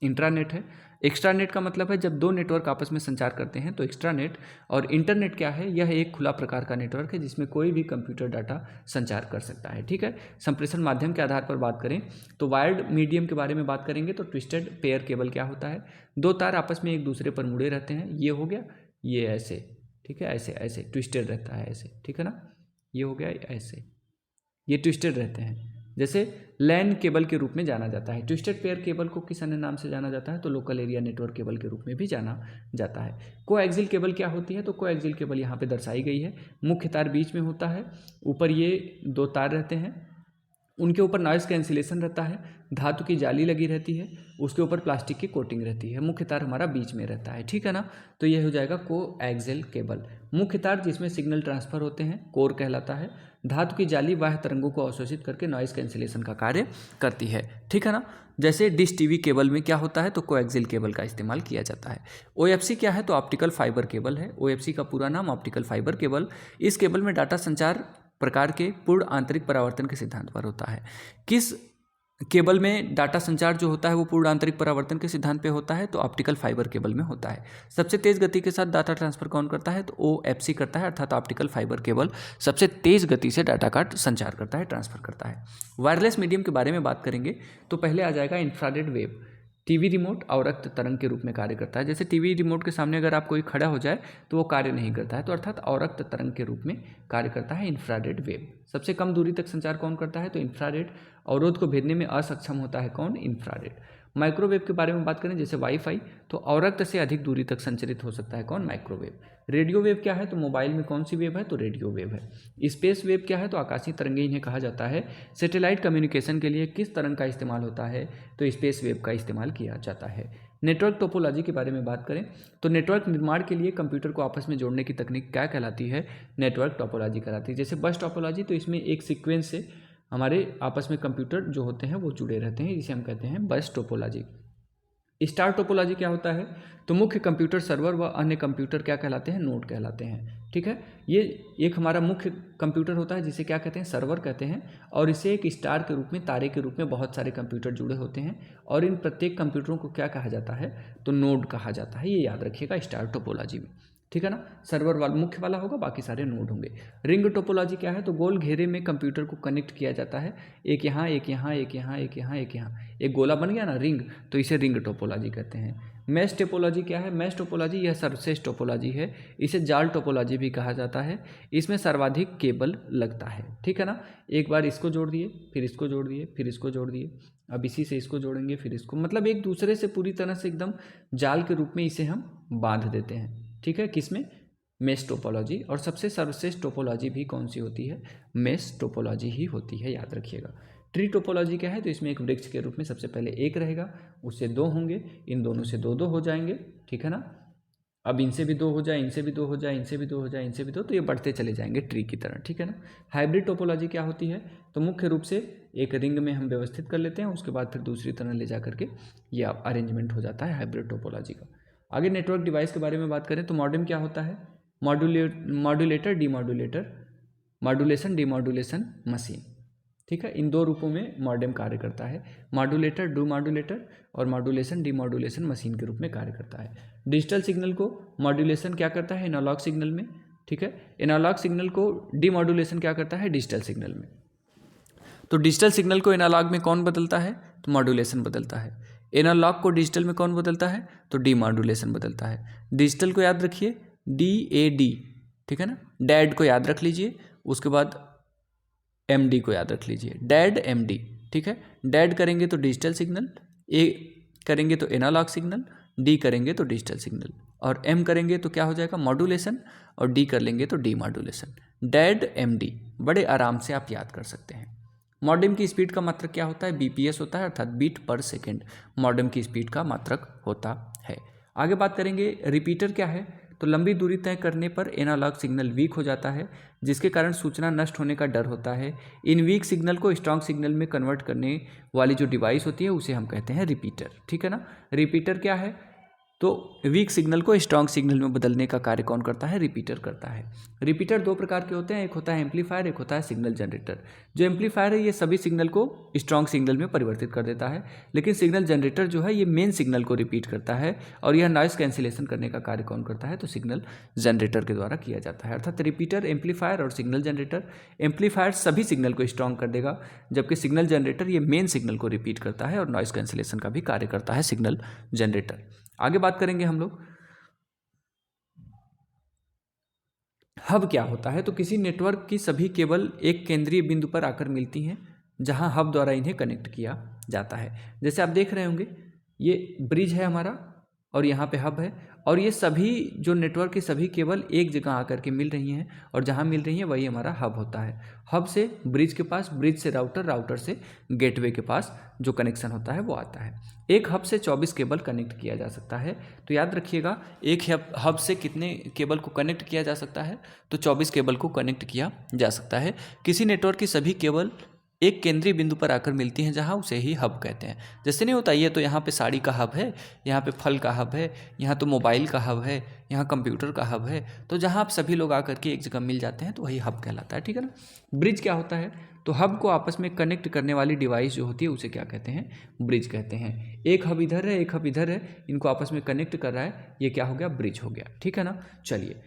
इंट्रानेट है। एक्स्ट्रानेट का मतलब है जब दो नेटवर्क आपस में संचार करते हैं तो एक्स्ट्रानेट। और इंटरनेट क्या है, यह एक खुला प्रकार का नेटवर्क है जिसमें कोई भी कंप्यूटर डाटा संचार कर सकता है। ठीक है। संप्रेषण माध्यम के आधार पर बात करें तो वायर्ड मीडियम के बारे में बात करेंगे तो ट्विस्टेड पेयर केबल क्या होता है, दो तार आपस में एक दूसरे पर मुड़े रहते हैं। ये हो गया, ये ऐसे, ठीक है, ऐसे ऐसे ट्विस्टेड रहता है ऐसे। ठीक है ना, ये हो गया ऐसे, ये ट्विस्टेड रहते हैं। जैसे लैन केबल के रूप में जाना जाता है। ट्विस्टेड पेयर केबल को किस अन्य नाम से जाना जाता है, तो लोकल एरिया नेटवर्क केबल के रूप में भी जाना जाता है। कोएक्सियल केबल क्या होती है, तो कोएक्सियल केबल यहाँ पे दर्शाई गई है। मुख्य तार बीच में होता है, ऊपर ये दो तार रहते हैं, उनके ऊपर नॉइस कैंसिलेशन रहता है, धातु की जाली लगी रहती है, उसके ऊपर प्लास्टिक की कोटिंग रहती है, मुख्य तार हमारा बीच में रहता है। ठीक है ना, तो यह हो जाएगा कोएक्सियल केबल। मुख्य तार जिसमें सिग्नल ट्रांसफर होते हैं कोर कहलाता है। धातु की जाली बाह्य तरंगों को अवशोषित करके नॉइस कैंसिलेशन का कार्य करती है। ठीक है ना। जैसे डिश टीवी केबल में क्या होता है, तो कोएक्सियल केबल का इस्तेमाल किया जाता है। OFC क्या है, तो ऑप्टिकल फाइबर केबल है। OFC का पूरा नाम ऑप्टिकल फाइबर केबल। इस केबल में डाटा संचार प्रकार के पूर्ण आंतरिक परावर्तन के सिद्धांत पर होता है। किस केबल में डाटा संचार जो होता है वो पूर्ण आंतरिक परावर्तन के सिद्धांत पे होता है, तो ऑप्टिकल फाइबर केबल में होता है। सबसे तेज गति के साथ डाटा ट्रांसफर कौन करता है, तो OFC करता है, अर्थात ऑप्टिकल फाइबर केबल सबसे तेज गति से डाटा का संचार करता है, ट्रांसफर करता है। वायरलेस मीडियम के बारे में बात करेंगे तो पहले आ जाएगा इंफ्रारेड वेव। टीवी रिमोट अवरक्त तरंग के रूप में कार्य करता है। जैसे टीवी रिमोट के सामने अगर आप कोई खड़ा हो जाए तो वो कार्य नहीं करता है, तो अर्थात अवरक्त तरंग के रूप में कार्य करता है इंफ्रारेड वेव। सबसे कम दूरी तक संचार कौन करता है, तो इंफ्रारेड। अवरोध को भेदने में असक्षम होता है कौन, इंफ्रारेड। माइक्रोवेव के बारे में बात करें जैसे वाईफाई, तो अवरक्त से अधिक दूरी तक संचरित हो सकता है कौन, माइक्रोवेव। रेडियो वेव क्या है, तो मोबाइल में कौन सी वेव है, तो रेडियो वेव है। स्पेस वेव क्या है, तो आकाशीय तरंगें इन्हें कहा जाता है। सैटेलाइट कम्युनिकेशन के लिए किस तरंग का इस्तेमाल होता है, तो स्पेस वेव का इस्तेमाल किया जाता है। नेटवर्क टोपोलॉजी के बारे में बात करें तो नेटवर्क निर्माण के लिए कंप्यूटर को आपस में जोड़ने की तकनीक क्या कहलाती है, नेटवर्क टोपोलॉजी कहलाती है। जैसे बस टोपोलॉजी, तो इसमें एक सीक्वेंस से हमारे आपस में कंप्यूटर जो होते हैं वो जुड़े रहते हैं, जिसे हम कहते हैं बस टोपोलॉजी। स्टार टोपोलॉजी क्या होता है, तो मुख्य कंप्यूटर सर्वर व अन्य कंप्यूटर क्या कहलाते हैं, नोड कहलाते हैं। ठीक है। ये एक हमारा मुख्य कंप्यूटर होता है जिसे क्या कहते हैं, सर्वर कहते हैं, और इसे एक स्टार के रूप में, तारे के रूप में बहुत सारे कंप्यूटर जुड़े होते हैं, और इन प्रत्येक कंप्यूटरों को क्या कहा जाता है, तो नोड कहा जाता है। ये याद रखिएगा स्टार टोपोलॉजी में। ठीक है ना, सर्वर वाला मुख्य वाला होगा, बाकी सारे नोड होंगे। रिंग टोपोलॉजी क्या है, तो गोल घेरे में कंप्यूटर को कनेक्ट किया जाता है, एक यहाँ एक यहाँ एक यहाँ एक यहाँ एक यहाँ, एक गोला बन गया ना रिंग, तो इसे रिंग टोपोलॉजी कहते हैं। मैश टोपोलॉजी क्या है, मैश टोपोलॉजी यह सर्वश्रेष्ठ टोपोलॉजी है, इसे जाल टोपोलॉजी भी कहा जाता है। इसमें सर्वाधिक केबल लगता है। ठीक है ना, एक बार इसको जोड़ दिए, फिर इसको जोड़ दिए, फिर इसको जोड़ दिए, अब इसी से इसको जोड़ेंगे, फिर इसको, मतलब एक दूसरे से पूरी तरह से एकदम जाल के रूप में इसे हम बांध देते हैं। ठीक है, किसमें, मेश टोपोलॉजी, और सबसे सर्वश्रेष्ठ टोपोलॉजी भी कौन सी होती है? मेश टोपोलॉजी ही होती है, याद रखिएगा। ट्री टोपोलॉजी क्या है? तो इसमें एक वृक्ष के रूप में सबसे पहले एक रहेगा, उससे दो होंगे, इन दोनों से दो दो हो जाएंगे, ठीक है ना। अब इनसे भी दो हो जाए, इनसे भी दो हो जाए, इनसे भी दो हो जाए, इनसे भी दो, तो ये बढ़ते चले जाएंगे ट्री की तरह, ठीक है ना। हाइब्रिड टोपोलॉजी क्या होती है? तो मुख्य रूप से एक रिंग में हम व्यवस्थित कर लेते हैं, उसके बाद फिर दूसरी तरह ले जा करके ये अरेंजमेंट हो जाता है हाइब्रिड टोपोलॉजी का। आगे नेटवर्क डिवाइस के बारे में बात करें तो मॉडेम क्या होता है? Modulator, demodulator, modulation, demodulation machine, ठीक है। इन दो रूपों में मॉडेम कार्य करता है, मॉड्यूलेटर, डू मॉड्यूलेटर, और मॉड्यूलेशन, डीमॉड्यूलेशन मशीन के रूप में कार्य करता है। डिजिटल सिग्नल को मॉड्यूलेशन क्या करता है? एनालॉग सिग्नल में, ठीक है। एनालॉग सिग्नल को डीमॉड्यूलेशन क्या करता है? डिजिटल सिग्नल में। तो डिजिटल सिग्नल को एनालॉग में कौन बदलता है? तो मॉड्यूलेशन बदलता है। एनालॉग को डिजिटल में कौन बदलता है? तो डीमॉड्यूलेशन बदलता है। डिजिटल को याद रखिए DAD, ठीक है ना। डैड को याद रख लीजिए, उसके बाद MD को याद रख लीजिए, डैड MD, ठीक है। डैड करेंगे तो डिजिटल सिग्नल, A करेंगे तो एनालॉग सिग्नल, D करेंगे तो डिजिटल सिग्नल, और M करेंगे तो क्या हो जाएगा? मॉड्यूलेशन, और D कर लेंगे तो डीमॉड्यूलेशन। डैड MD बड़े आराम से आप याद कर सकते हैं। मॉडेम की स्पीड का मात्रक क्या होता है? BPS होता है, अर्थात बीट पर सेकेंड मॉडेम की स्पीड का मात्रक होता है। आगे बात करेंगे रिपीटर क्या है? तो लंबी दूरी तय करने पर एनालॉग सिग्नल वीक हो जाता है, जिसके कारण सूचना नष्ट होने का डर होता है। इन वीक सिग्नल को स्ट्रॉन्ग सिग्नल में कन्वर्ट करने वाली जो डिवाइस होती है उसे हम कहते हैं रिपीटर, ठीक है ना। रिपीटर क्या है? तो वीक सिग्नल को स्ट्रॉन्ग सिग्नल में बदलने का कार्य कौन करता है? रिपीटर करता है। रिपीटर दो प्रकार के होते हैं, एक होता है एम्पलीफायर, एक होता है सिग्नल जनरेटर। जो एम्पलीफायर है ये सभी सिग्नल को स्ट्रॉन्ग सिग्नल में परिवर्तित कर देता है, लेकिन सिग्नल जनरेटर जो है ये मेन सिग्नल को रिपीट करता है, और यह नॉइस कैंसिलेशन करने का कार्य कौन करता है? तो सिग्नल जनरेटर के द्वारा किया जाता है। अर्थात रिपीटर, एम्पलीफायर और सिग्नल जनरेटर। एम्पलीफायर सभी सिग्नल को स्ट्रॉन्ग कर देगा, जबकि सिग्नल जनरेटर ये मेन सिग्नल को रिपीट करता है और नॉइस कैंसिलेशन का भी कार्य करता है सिग्नल जनरेटर। आगे बात करेंगे हम लोग हब क्या होता है। तो किसी नेटवर्क की सभी केबल एक केंद्रीय बिंदु पर आकर मिलती हैं, जहां हब द्वारा इन्हें कनेक्ट किया जाता है। जैसे आप देख रहे होंगे ये ब्रिज है हमारा, और यहाँ पे हब है, और ये सभी जो नेटवर्क की सभी केबल एक जगह आकर के मिल रही हैं, और जहाँ मिल रही हैं वही हमारा हब होता है। हब से ब्रिज के पास, ब्रिज से राउटर, राउटर से गेटवे के पास जो कनेक्शन होता है वो आता है। एक हब से 24 केबल कनेक्ट किया जा सकता है। तो याद रखिएगा एक हब से कितने केबल को कनेक्ट किया जा सकता है? तो 24 केबल को कनेक्ट किया जा सकता है। किसी नेटवर्क की सभी केबल एक केंद्रीय बिंदु पर आकर मिलती हैं, जहाँ उसे ही हब कहते हैं। जैसे नहीं होता, ये तो यहाँ पे साड़ी का हब है, यहाँ पे फल का हब है, यहाँ तो मोबाइल का हब है, यहाँ कंप्यूटर का हब है। तो जहाँ आप सभी लोग आकर के एक जगह मिल जाते हैं तो वही हब कहलाता है, ठीक है ना। ब्रिज क्या होता है? तो हब को आपस में कनेक्ट करने वाली डिवाइस जो होती है उसे क्या कहते हैं? ब्रिज कहते हैं। एक हब इधर है, एक हब इधर है, इनको आपस में कनेक्ट कर रहा है, ये क्या हो गया? ब्रिज हो गया, ठीक है ना। चलिए,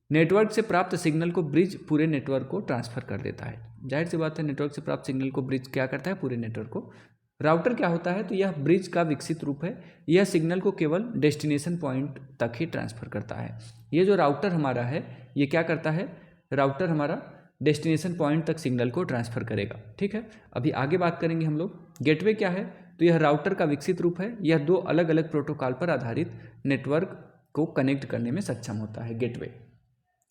नेटवर्क से प्राप्त सिग्नल को ब्रिज पूरे नेटवर्क को ट्रांसफर कर देता है। जाहिर सी बात है, नेटवर्क से प्राप्त सिग्नल को ब्रिज क्या करता है? पूरे नेटवर्क को। राउटर क्या होता है? तो यह ब्रिज का विकसित रूप है। यह सिग्नल को केवल डेस्टिनेशन पॉइंट तक ही ट्रांसफर करता है। ये जो राउटर हमारा है ये क्या करता है? राउटर हमारा डेस्टिनेशन पॉइंट तक सिग्नल को ट्रांसफर करेगा, ठीक है। अभी आगे बात करेंगे हम लोग। गेटवे क्या है? तो यह राउटर का विकसित रूप है। यह दो अलग अलग प्रोटोकॉल पर आधारित नेटवर्क को कनेक्ट करने में सक्षम होता है। Gateway,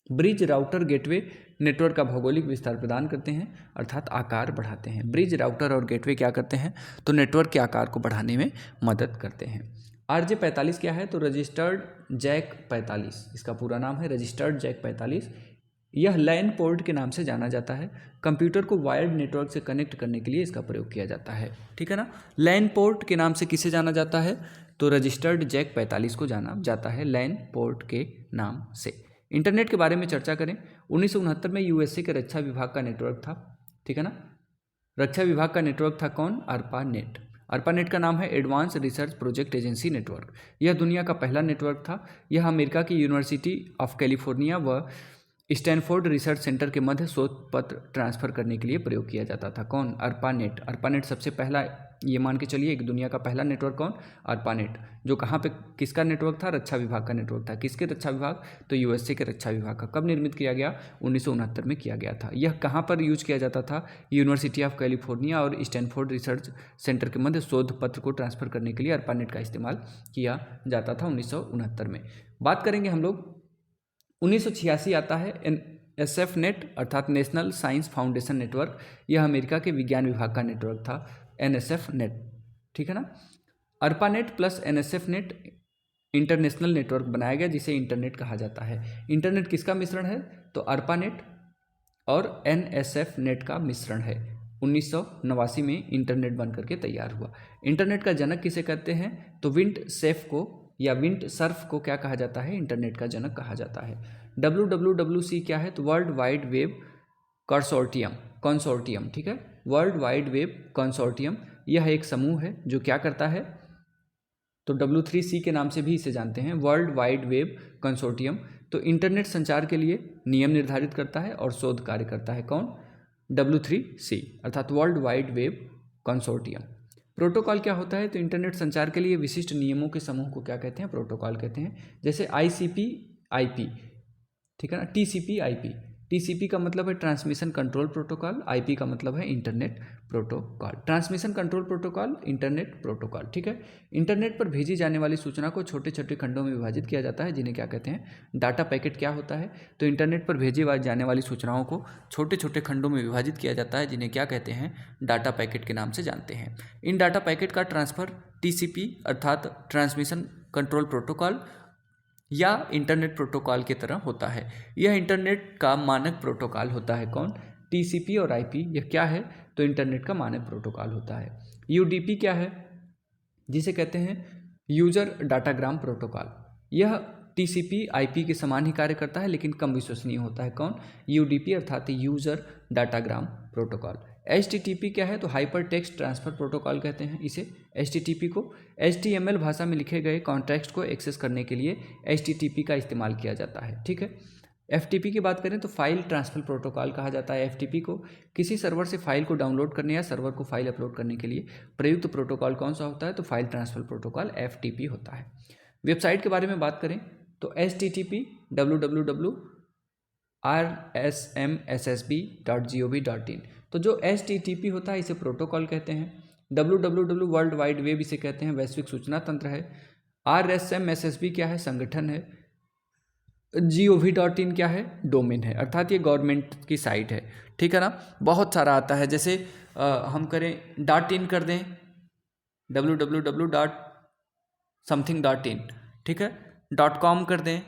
bridge, router, gateway network का भौगोलिक विस्तार प्रदान करते हैं, अर्थात आकार बढ़ाते हैं। ब्रिज, राउटर और गेटवे क्या करते हैं? तो नेटवर्क के आकार को बढ़ाने में मदद करते हैं। RJ45 क्या है? तो रजिस्टर्ड जैक 45, इसका पूरा नाम है रजिस्टर्ड जैक 45। यह लैन पोर्ट के नाम से जाना जाता है। कंप्यूटर को वायर्ड नेटवर्क से कनेक्ट करने के लिए इसका प्रयोग किया जाता है, ठीक है ना। लैन पोर्ट के नाम से किसे जाना जाता है? तो रजिस्टर्ड जैक 45 को जाना जाता है लैन पोर्ट के नाम से। इंटरनेट के बारे में चर्चा करें। 1969 में USA के रक्षा विभाग का नेटवर्क था, ठीक है ना। रक्षा विभाग का नेटवर्क था कौन? ARPANET। ARPANET का नाम है advance research project agency network. यह दुनिया का पहला नेटवर्क था। यह अमेरिका की यूनिवर्सिटी ऑफ कैलिफोर्निया व स्टैनफोर्ड रिसर्च सेंटर के मध्य शोध पत्र ट्रांसफर करने के लिए प्रयोग किया जाता था। कौन? ARPANET। ARPANET सबसे पहला, ये मान के चलिए एक दुनिया का पहला नेटवर्क कौन? ARPANET। जो कहाँ पे किसका नेटवर्क था? रक्षा विभाग का नेटवर्क था। किसके रक्षा विभाग? तो USA के रक्षा विभाग का। कब निर्मित किया गया? 1969 में किया गया था। यह कहाँ पर यूज किया जाता था? यूनिवर्सिटी ऑफ कैलिफोर्निया और स्टैनफोर्ड रिसर्च सेंटर के मध्य शोध पत्र को ट्रांसफर करने के लिए ARPANET का इस्तेमाल किया जाता था 1969 में। बात करेंगे हम लोग 1986 आता है NSF नेट अर्थात नेशनल साइंस फाउंडेशन नेटवर्क। यह अमेरिका के विज्ञान विभाग का नेटवर्क था, NSF नेट, ठीक है ना। ARPANET plus NSF net international network बनाया गया जिसे इंटरनेट कहा जाता है। इंटरनेट किसका मिश्रण है? तो ARPANET और NSF नेट का मिश्रण है। 1989 में इंटरनेट बन करके तैयार हुआ। इंटरनेट का जनक किसे कहते हैं? तो विंड सेफ को या विंड सर्फ को क्या कहा जाता है? इंटरनेट का जनक कहा जाता है। WWWC क्या है? तो वर्ल्ड वाइड वेब कंसोर्टियम, ठीक है, वर्ल्ड वाइड वेब कंसोर्टियम। यह एक समूह है जो क्या करता है? तो W3C के नाम से भी इसे जानते हैं, वर्ल्ड वाइड वेब कंसोर्टियम। तो इंटरनेट संचार के लिए नियम निर्धारित करता है और शोध कार्य करता है कौन? W3C अर्थात world wide web consortium. Protocol क्या होता है? तो इंटरनेट संचार के लिए विशिष्ट नियमों के समूह को क्या कहते हैं? प्रोटोकॉल कहते हैं। जैसे ICP/IP, ठीक है ना, TCP/IP। TCP का मतलब है ट्रांसमिशन कंट्रोल प्रोटोकॉल, IP का मतलब है internet protocol. Transmission control protocol, internet protocol, ठीक है। इंटरनेट पर भेजी जाने वाली सूचना को छोटे छोटे खंडों में विभाजित किया जाता है जिन्हें क्या कहते हैं? Data packet. क्या होता है? तो इंटरनेट पर भेजी जाने वाली सूचनाओं को छोटे छोटे खंडों में विभाजित किया जाता है जिन्हें क्या कहते हैं? डाटा पैकेट के नाम से जानते हैं। इन डाटा पैकेट का ट्रांसफर TCP अर्थात ट्रांसमिशन कंट्रोल प्रोटोकॉल या इंटरनेट प्रोटोकॉल की तरह होता है। यह इंटरनेट का मानक प्रोटोकॉल होता है कौन? TCP और IP। यह क्या है? तो इंटरनेट का मानक प्रोटोकॉल होता है। UDP क्या है? जिसे कहते हैं यूजर डाटाग्राम प्रोटोकॉल। यह TCP/IP के समान ही कार्य करता है लेकिन कम विश्वसनीय होता है। कौन? UDP अर्थात यूजर डाटाग्राम प्रोटोकॉल। HTTP क्या है? तो हाइपर टेक्स्ट ट्रांसफर प्रोटोकॉल कहते हैं इसे। HTTP को HTML भाषा में लिखे गए कॉन्टेक्स्ट को एक्सेस करने के लिए HTTP का इस्तेमाल किया जाता है, ठीक है। FTP की बात करें तो फाइल ट्रांसफर प्रोटोकॉल कहा जाता है। FTP को किसी सर्वर से फाइल को डाउनलोड करने या सर्वर को फाइल अपलोड करने के लिए प्रयुक्त प्रोटोकॉल कौन सा होता है? तो फाइल ट्रांसफर प्रोटोकॉल FTP होता है। वेबसाइट के बारे में बात करें तो HTTP www.rsmssb.gov.in। तो जो HTTP होता है इसे प्रोटोकॉल कहते हैं। www वर्ल्ड वाइड वेब इसे कहते हैं, वैश्विक सूचना तंत्र है। RSMSSB क्या है? संगठन है। gov.in क्या है? डोमेन है, अर्थात ये गवर्नमेंट की साइट है, ठीक है ना। बहुत सारा आता है, जैसे हम करें .in कर दें www.something.in, ठीक है। .com कर दें,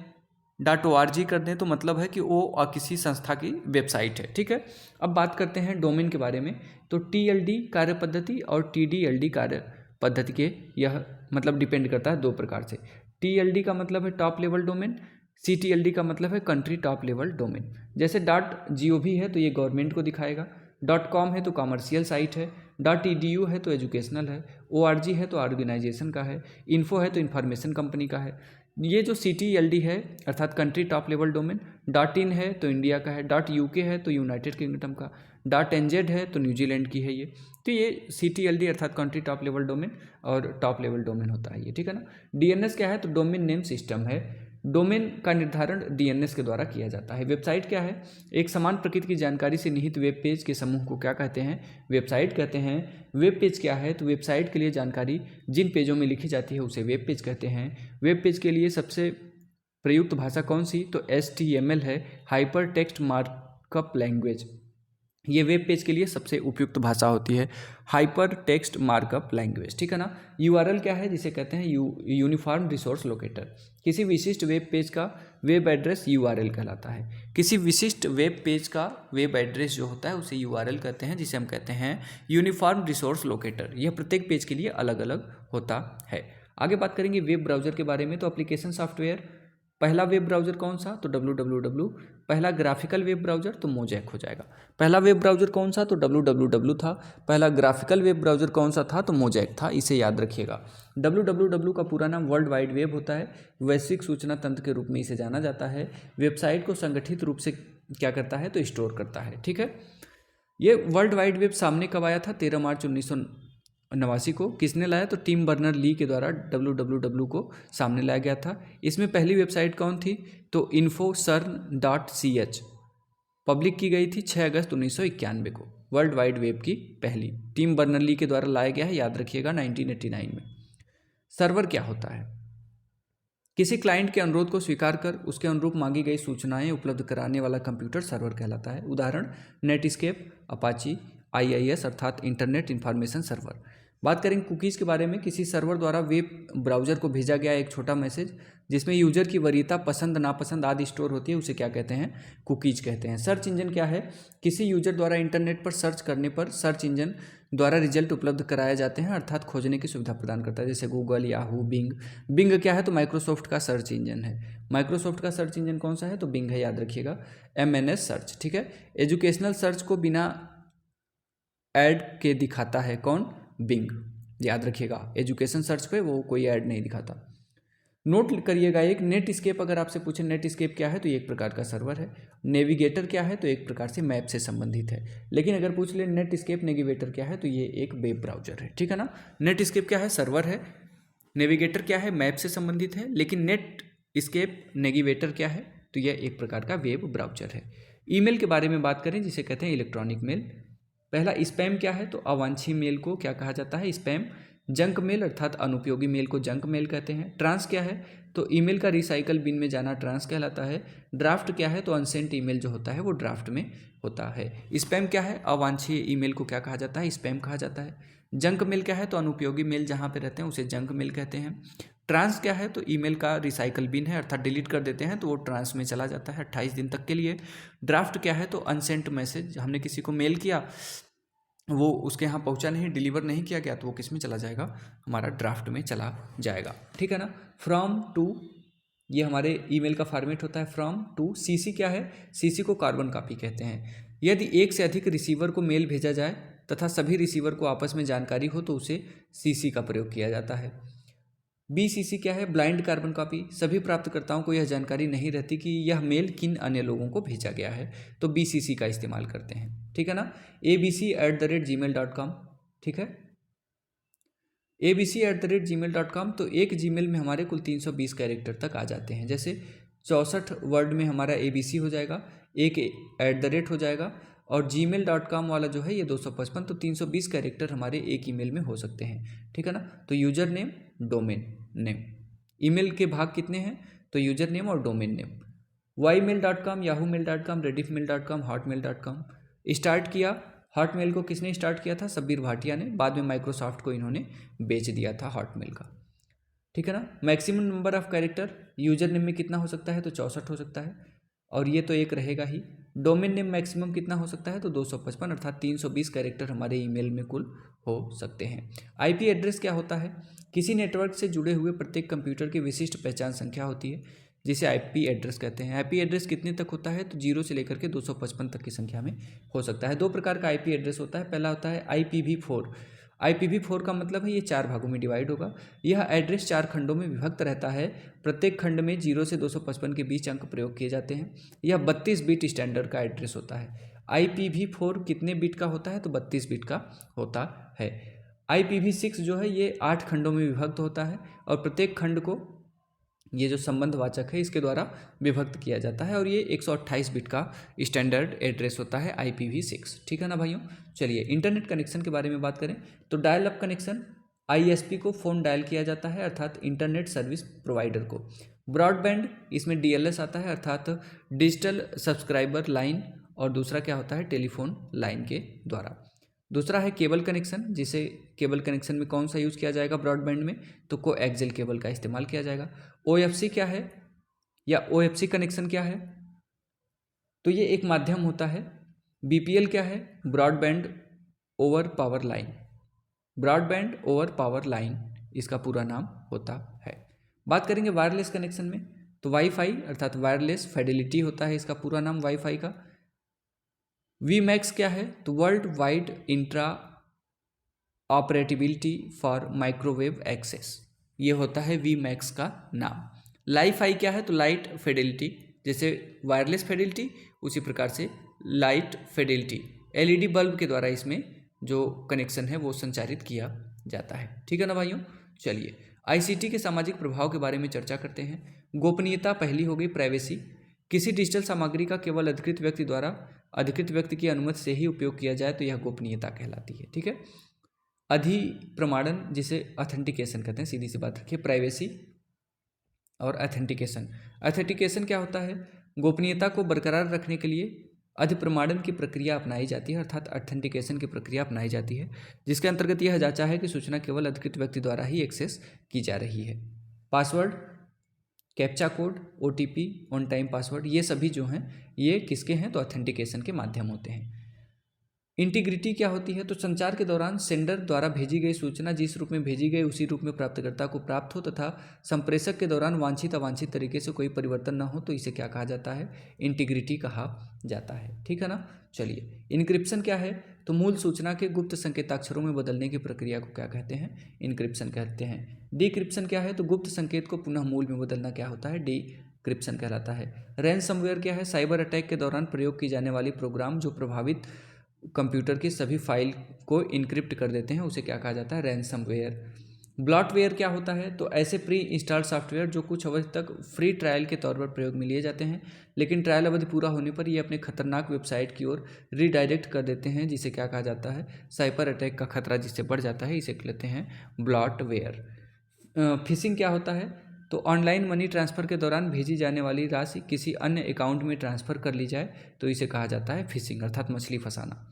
.org कर दें, तो मतलब है कि वो किसी संस्था की वेबसाइट है, ठीक है। अब बात करते हैं डोमेन के बारे में। तो TLD कार्य पद्धति और TDLD कार्य पद्धति के यह मतलब डिपेंड करता है दो प्रकार से। TLD का मतलब है टॉप लेवल डोमेन, CTLD का मतलब है कंट्री टॉप लेवल डोमेन। जैसे .gov है तो ये गवर्नमेंट को दिखाएगा, .com है तो कॉमर्शियल साइट है, .edu है तो एजुकेशनल है, ORG है तो ऑर्गेनाइजेशन का है, इन्फो है तो इन्फॉर्मेशन कंपनी का है। ये जो CTLD है अर्थात country top level domain, .in है तो इंडिया का है, .uk है तो यूनाइटेड किंगडम का, .nz है तो न्यूजीलैंड की है ये। तो ये CTLD अर्थात कंट्री टॉप लेवल डोमेन और टॉप लेवल डोमेन होता है ये, ठीक है ना। DNS क्या है? तो डोमेन नेम सिस्टम है। डोमेन का निर्धारण DNS के द्वारा किया जाता है। वेबसाइट क्या है? एक समान प्रकृति की जानकारी से निहित वेब पेज के समूह को क्या कहते हैं? वेबसाइट कहते हैं। वेब पेज क्या है? तो वेबसाइट के लिए जानकारी जिन पेजों में लिखी जाती है उसे वेब पेज कहते हैं। वेब पेज के लिए सबसे प्रयुक्त भाषा कौन सी? तो HTML है, हाइपर टेक्स्ट मार्कअप लैंग्वेज। ये वेब पेज के लिए सबसे उपयुक्त भाषा होती है, हाइपर टेक्स्ट मार्कअप लैंग्वेज, ठीक है ना। URL क्या है? जिसे कहते हैं यूनिफॉर्म रिसोर्स लोकेटर। किसी विशिष्ट वेब पेज का वेब एड्रेस URL कहलाता है। किसी विशिष्ट वेब पेज का वेब एड्रेस जो होता है उसे URL कहते हैं, जिसे हम कहते हैं यूनिफॉर्म रिसोर्स लोकेटर। यह प्रत्येक पेज के लिए अलग अलग होता है। आगे बात करेंगे वेब ब्राउज़र के बारे में। तो एप्लीकेशन सॉफ्टवेयर, पहला वेब ब्राउज़र कौन सा? तो www। पहला ग्राफिकल वेब ब्राउज़र तो मोजैक हो जाएगा। पहला वेब ब्राउज़र कौन सा? तो www था। पहला ग्राफिकल वेब ब्राउज़र कौन सा था? तो मोजैक था, इसे याद रखिएगा। www का पूरा नाम वर्ल्ड वाइड वेब होता है, वैश्विक सूचना तंत्र के रूप में इसे जाना जाता है। वेबसाइट को संगठित रूप से क्या करता है? तो स्टोर करता है, ठीक है। ये वर्ल्ड वाइड वेब सामने कब आया था? 13 मार्च 1989 को। किसने लाया? तो टिम बर्नर ली के द्वारा www को सामने लाया गया था। इसमें पहली वेबसाइट कौन थी? तो infocern.ch पब्लिक की गई थी 6 अगस्त 1991 को। वर्ल्ड वाइड वेब की पहली टिम बर्नर ली के द्वारा लाया गया है, याद रखिएगा 1989 में। सर्वर क्या होता है? किसी क्लाइंट के अनुरोध को स्वीकार कर उसके अनुरूप मांगी गई सूचनाएं उपलब्ध कराने वाला कंप्यूटर सर्वर कहलाता है। उदाहरण नेटस्केप, अपाची, IIS अर्थात इंटरनेट इंफॉर्मेशन सर्वर। बात करेंगे कुकीज़ के बारे में। किसी सर्वर द्वारा वेब ब्राउज़र को भेजा गया एक छोटा मैसेज जिसमें यूजर की वरीयता, पसंद नापसंद आदि स्टोर होती है, उसे क्या कहते हैं? कुकीज़ कहते हैं। सर्च इंजन क्या है? किसी यूजर द्वारा इंटरनेट पर सर्च करने पर सर्च इंजन द्वारा रिजल्ट उपलब्ध कराए जाते हैं, अर्थात खोजने की सुविधा प्रदान करता है, जैसे गूगल, याहू, बिंग। बिंग क्या है? तो माइक्रोसॉफ्ट का सर्च इंजन है। माइक्रोसॉफ्ट का सर्च इंजन कौन सा है? तो बिंग है, याद रखिएगा। MNS सर्च, ठीक है। एजुकेशनल सर्च को बिना ऐड के दिखाता है कौन? बिंग, याद रखिएगा। एजुकेशन सर्च पे वो कोई ऐड नहीं दिखाता। नोट करिएगा एक, नेटस्केप अगर आपसे पूछे नेटस्केप क्या है तो ये एक प्रकार का सर्वर है। नेविगेटर क्या है? तो एक प्रकार से मैप से संबंधित है। लेकिन अगर पूछ ले नेटस्केप नेविगेटर क्या है तो ये एक वेब ब्राउजर है, ठीक है ना। नेटस्केप क्या है? सर्वर है। नेविगेटर क्या है? मैप से संबंधित है। लेकिन नेटस्केप नेविगेटर क्या है? तो यह एक प्रकार का वेब ब्राउजर है। ईमेल के बारे में बात करें जिसे कहते हैं इलेक्ट्रॉनिक मेल। पहला स्पैम क्या है? तो अवांछनीय मेल को क्या कहा जाता है? स्पैम। जंक मेल अर्थात अनुपयोगी मेल को जंक मेल कहते हैं। ट्रांस क्या है? तो ईमेल का रिसाइकल बिन में जाना ट्रांस कहलाता है। ड्राफ्ट क्या है? तो अनसेंट ईमेल जो होता है वो ड्राफ्ट में होता है। स्पैम क्या है? अवांछनीय ईमेल को क्या कहा जाता है? स्पैम कहा जाता है। जंक मेल क्या है? तो अनुपयोगी मेल जहाँ पे रहते हैं उसे जंक मेल कहते हैं। ट्रांस क्या है? तो ईमेल का रिसाइकल बिन है, अर्थात डिलीट कर देते हैं तो वो ट्रांस में चला जाता है 28 दिन तक के लिए। ड्राफ्ट क्या है? तो अनसेंट मैसेज, हमने किसी को मेल किया, वो उसके यहाँ पहुँचा नहीं, डिलीवर नहीं किया गया, तो वो किस में चला जाएगा? हमारा ड्राफ्ट में चला जाएगा, ठीक है ना। फ्रॉम टू, ये हमारे ईमेल का फॉर्मेट होता है फ्रॉम टू। CC क्या है? CC को कार्बन कॉपी कहते हैं। यदि एक से अधिक रिसीवर को मेल भेजा जाए तथा सभी रिसीवर को आपस में जानकारी हो तो उसे CC का प्रयोग किया जाता है। BCC क्या है? Blind carbon copy. सभी प्राप्तकर्ताओं को यह जानकारी नहीं रहती कि यह मेल किन अन्य लोगों को भेजा गया है, तो BCC का इस्तेमाल करते हैं, ठीक है ना। abc@gmail.com, ठीक है। abc@gmail.com, तो एक जीमेल में हमारे कुल 320 कैरेक्टर तक आ जाते हैं। जैसे 64 वर्ड में हमारा ABC हो जाएगा, एक @ हो जाएगा, और gmail.com वाला जो है ये 255, तो 320 कैरेक्टर हमारे एक ईमेल में हो सकते हैं, ठीक है ना। तो user name, domain name. Email के भाग कितने हैं? तो यूजर नेम और domain name. ymail.com, yahoomail.com, rediffmail.com, hotmail.com। Start किया हॉटमेल को किसने स्टार्ट किया था? सब्बीर भाटिया ने। बाद में माइक्रोसॉफ्ट को इन्होंने बेच दिया था हॉटमेल का, ठीक है ना। Maximum number of character user name में कितना हो सकता है? तो 64 हो सकता है, और ये तो एक रहेगा ही। डोमेन नेम मैक्सिमम कितना हो सकता है? तो 255, अर्थात 320 कैरेक्टर हमारे ईमेल में कुल हो सकते हैं। IP एड्रेस क्या होता है? किसी नेटवर्क से जुड़े हुए प्रत्येक कंप्यूटर की विशिष्ट पहचान संख्या होती है जिसे IP एड्रेस कहते हैं। IP एड्रेस कितने तक होता है? तो 0 से लेकर के 255 तक की संख्या में हो सकता है। दो प्रकार का IP एड्रेस होता है। पहला होता है IPv4। IPv4 का मतलब है ये 4 भागों में डिवाइड होगा। यह एड्रेस 4 खंडों में विभक्त रहता है। प्रत्येक खंड में 0 से 255 के बीच अंक प्रयोग किए जाते हैं। यह 32 बिट स्टैंडर्ड का एड्रेस होता है। IPv4 कितने बिट का होता है? तो 32 बिट का होता है। IPv6 जो है ये 8 खंडों में विभक्त होता है, और प्रत्येक खंड को ये जो संबंधवाचक है इसके द्वारा विभक्त किया जाता है, और ये 128 बिट का स्टैंडर्ड एड्रेस होता है IPv6, ठीक है ना भाइयों। चलिए इंटरनेट कनेक्शन के बारे में बात करें तो डायल अप कनेक्शन, ISP को फ़ोन डायल किया जाता है, अर्थात इंटरनेट सर्विस प्रोवाइडर को। ब्रॉडबैंड, इसमें DLS आता है, अर्थात डिजिटल सब्सक्राइबर लाइन, और दूसरा क्या होता है? टेलीफोन लाइन के द्वारा। दूसरा है केबल कनेक्शन, जिसे केबल कनेक्शन में कौन सा यूज़ किया जाएगा ब्रॉडबैंड में? तो कोएक्सियल केबल का इस्तेमाल किया जाएगा। OFC क्या है, या OFC कनेक्शन क्या है? तो ये एक माध्यम होता है। BPL क्या है? Broadband over power line. Broadband over power line इसका पूरा नाम होता है। बात करेंगे वायरलेस कनेक्शन में तो वाईफाई अर्थात वायरलेस फिडेलिटी होता है इसका पूरा नाम वाईफाई का। VMAX क्या है? तो world wide intra operability for microwave access, ये होता है VMAX का नाम। लाइफाई क्या है? तो लाइट फिडेलिटी, जैसे वायरलेस फिडेलिटी उसी प्रकार से लाइट फिडेलिटी, LED बल्ब के द्वारा इसमें जो कनेक्शन है वो संचारित किया जाता है, ठीक है ना भाइयों। चलिए ICT के सामाजिक प्रभाव के बारे में चर्चा करते हैं। गोपनीयता पहली हो गई, प्राइवेसी। किसी डिजिटल सामग्री का केवल अधिकृत व्यक्ति द्वारा अधिकृत व्यक्ति की अनुमति से ही उपयोग किया जाए तो यह गोपनीयता कहलाती है, ठीक है। अधिप्रमाणन जिसे ऑथेंटिकेशन कहते हैं, सीधी सी बात रखिए। प्राइवेसी, और ऑथेंटिकेशन। ऑथेंटिकेशन क्या होता है? गोपनीयता को बरकरार रखने के लिए अधिप्रमाणन की प्रक्रिया अपनाई जाती है, अर्थात ऑथेंटिकेशन की प्रक्रिया अपनाई जाती है, जिसके अंतर्गत यह जांचा है कि सूचना केवल अधिकृत व्यक्ति द्वारा ही एक्सेस की जा रही है। Password, captcha code, OTP, on time password, ये सभी जो हैं ये किसके हैं? तो ऑथेंटिकेशन के माध्यम होते हैं। इंटीग्रिटी क्या होती है? तो संचार के दौरान सेंडर द्वारा भेजी गई सूचना जिस रूप में भेजी गई उसी रूप में प्राप्तकर्ता को प्राप्त हो तथा संप्रेषक के दौरान वांछित अवांछित तरीके से कोई परिवर्तन न हो, तो इसे क्या कहा जाता है? इंटीग्रिटी कहा जाता है। ठीक है ना। चलिए, इनक्रिप्शन क्या है? तो मूल सूचना के गुप्त संकेताक्षरों में बदलने की प्रक्रिया को क्या कहते हैं? इनक्रिप्शन कहते हैं। डिक्रिप्शन क्या है? तो गुप्त संकेत को पुनः मूल में बदलना क्या होता है? डिक्रिप्शन कहलाता है। रैनसमवेयर क्या है? साइबर अटैक के दौरान प्रयोग की जाने वाली प्रोग्राम जो प्रभावित कंप्यूटर की सभी फाइल को इनक्रिप्ट कर देते हैं, उसे क्या कहा जाता है? रैनसमवेयर। ब्लॉटवेयर क्या होता है? तो ऐसे प्री इंस्टॉल्ड सॉफ्टवेयर जो कुछ अवधि तक फ्री ट्रायल के तौर पर प्रयोग में लिए जाते हैं, लेकिन ट्रायल अवधि पूरा होने पर ये अपने खतरनाक वेबसाइट की ओर रीडायरेक्ट कर देते हैं, जिसे क्या कहा जाता है? साइबर अटैक का खतरा जिससे बढ़ जाता है, इसे कहते हैं ब्लॉटवेयर। फिशिंग क्या होता है? तो ऑनलाइन मनी ट्रांसफ़र के दौरान भेजी जाने वाली राशि किसी अन्य अकाउंट में ट्रांसफ़र कर ली जाए, तो इसे कहा जाता है फिशिंग, अर्थात मछली फंसाना।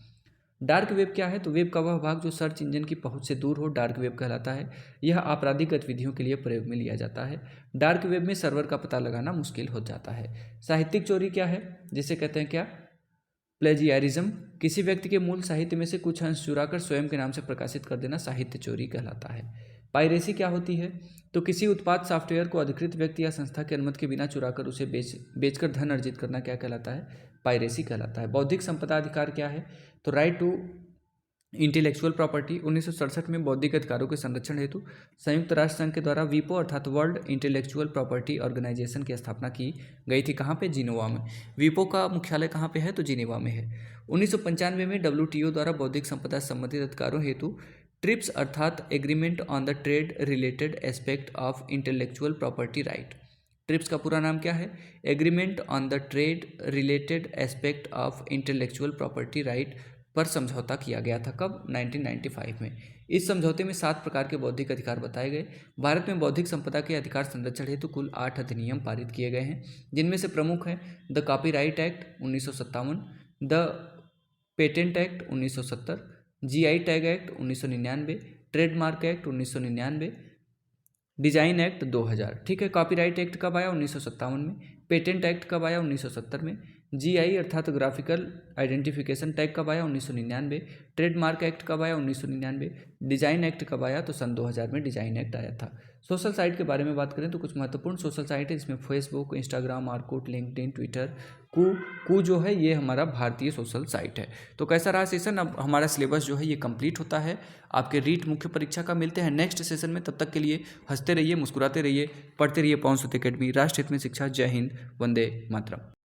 डार्क वेब क्या है? तो वेब का वह भाग जो सर्च इंजन की पहुंच से दूर हो, डार्क वेब कहलाता है। यह आपराधिक गतिविधियों के लिए प्रयोग में लिया जाता है। डार्क वेब में सर्वर का पता लगाना मुश्किल हो जाता है। साहित्यिक चोरी क्या है? जिसे कहते हैं क्या? प्लेजियारिज्म। किसी व्यक्ति के मूल साहित्य में से कुछ अंश चुराकर स्वयं के नाम से प्रकाशित कर देना साहित्य चोरी कहलाता है। पायरेसी क्या होती है? तो किसी उत्पाद सॉफ्टवेयर को अधिकृत व्यक्ति या संस्था की अनुमति के बिना चुराकर उसे बेचकर धन अर्जित करना क्या कहलाता है? पायरेसी कहलाता है। बौद्धिक संपदा अधिकार क्या है? तो राइट टू इंटेलेक्चुअल प्रॉपर्टी। 1967 में बौद्धिक अधिकारों के संरक्षण हेतु संयुक्त राष्ट्र संघ के द्वारा वीपो अर्थात वर्ल्ड इंटेलेक्चुअल प्रॉपर्टी ऑर्गेनाइजेशन की स्थापना की गई थी। कहाँ पे? जिनेवा में। वीपो का मुख्यालय कहाँ पे है? तो जिनेवा में है। 1995 में WTO द्वारा बौद्धिक संपदा से संबंधित अधिकारों हेतु ट्रिप्स अर्थात agreement on the trade related aspect of intellectual property right. Trips का पूरा नाम क्या है? Agreement on the trade related aspect of intellectual property right पर समझौता किया गया था। कब? 1995 में। इस समझौते में 7 प्रकार के बौद्धिक अधिकार बताए गए। भारत में बौद्धिक संपदा के अधिकार संरक्षण हेतु कुल 8 अधिनियम पारित किए गए हैं, जिनमें से प्रमुख हैं the copyright act 1957, the patent act 1970, GI tag act 1999, trademark act 1999, design act 2000। ठीक है। कॉपीराइट एक्ट कब आया? 1957 में। पेटेंट एक्ट कब आया? 1970 में। GI अर्थात ग्राफिकल आइडेंटिफिकेशन टैग कब आया? 1999। ट्रेडमार्क एक्ट कब आया? 1999। डिजाइन एक्ट कब आया? तो सन 2000 में डिजाइन एक्ट आया था। सोशल साइट के बारे में बात करें तो कुछ महत्वपूर्ण सोशल साइट है, इसमें Facebook, Instagram, Orkut, LinkedIn, Twitter. Koo जो है ये हमारा भारतीय सोशल साइट है। तो कैसा रहा सेशन? अब हमारा सिलेबस जो है ये कंप्लीट होता है आपके रीट मुख्य परीक्षा का। मिलते हैं नेक्स्ट सेशन में, तब तक के लिए हंसते रहिए, मुस्कुराते रहिए, पढ़ते रहिए पवन सुत एकेडमी, राष्ट्र हित में शिक्षा। जय हिंद, वंदे मातरम।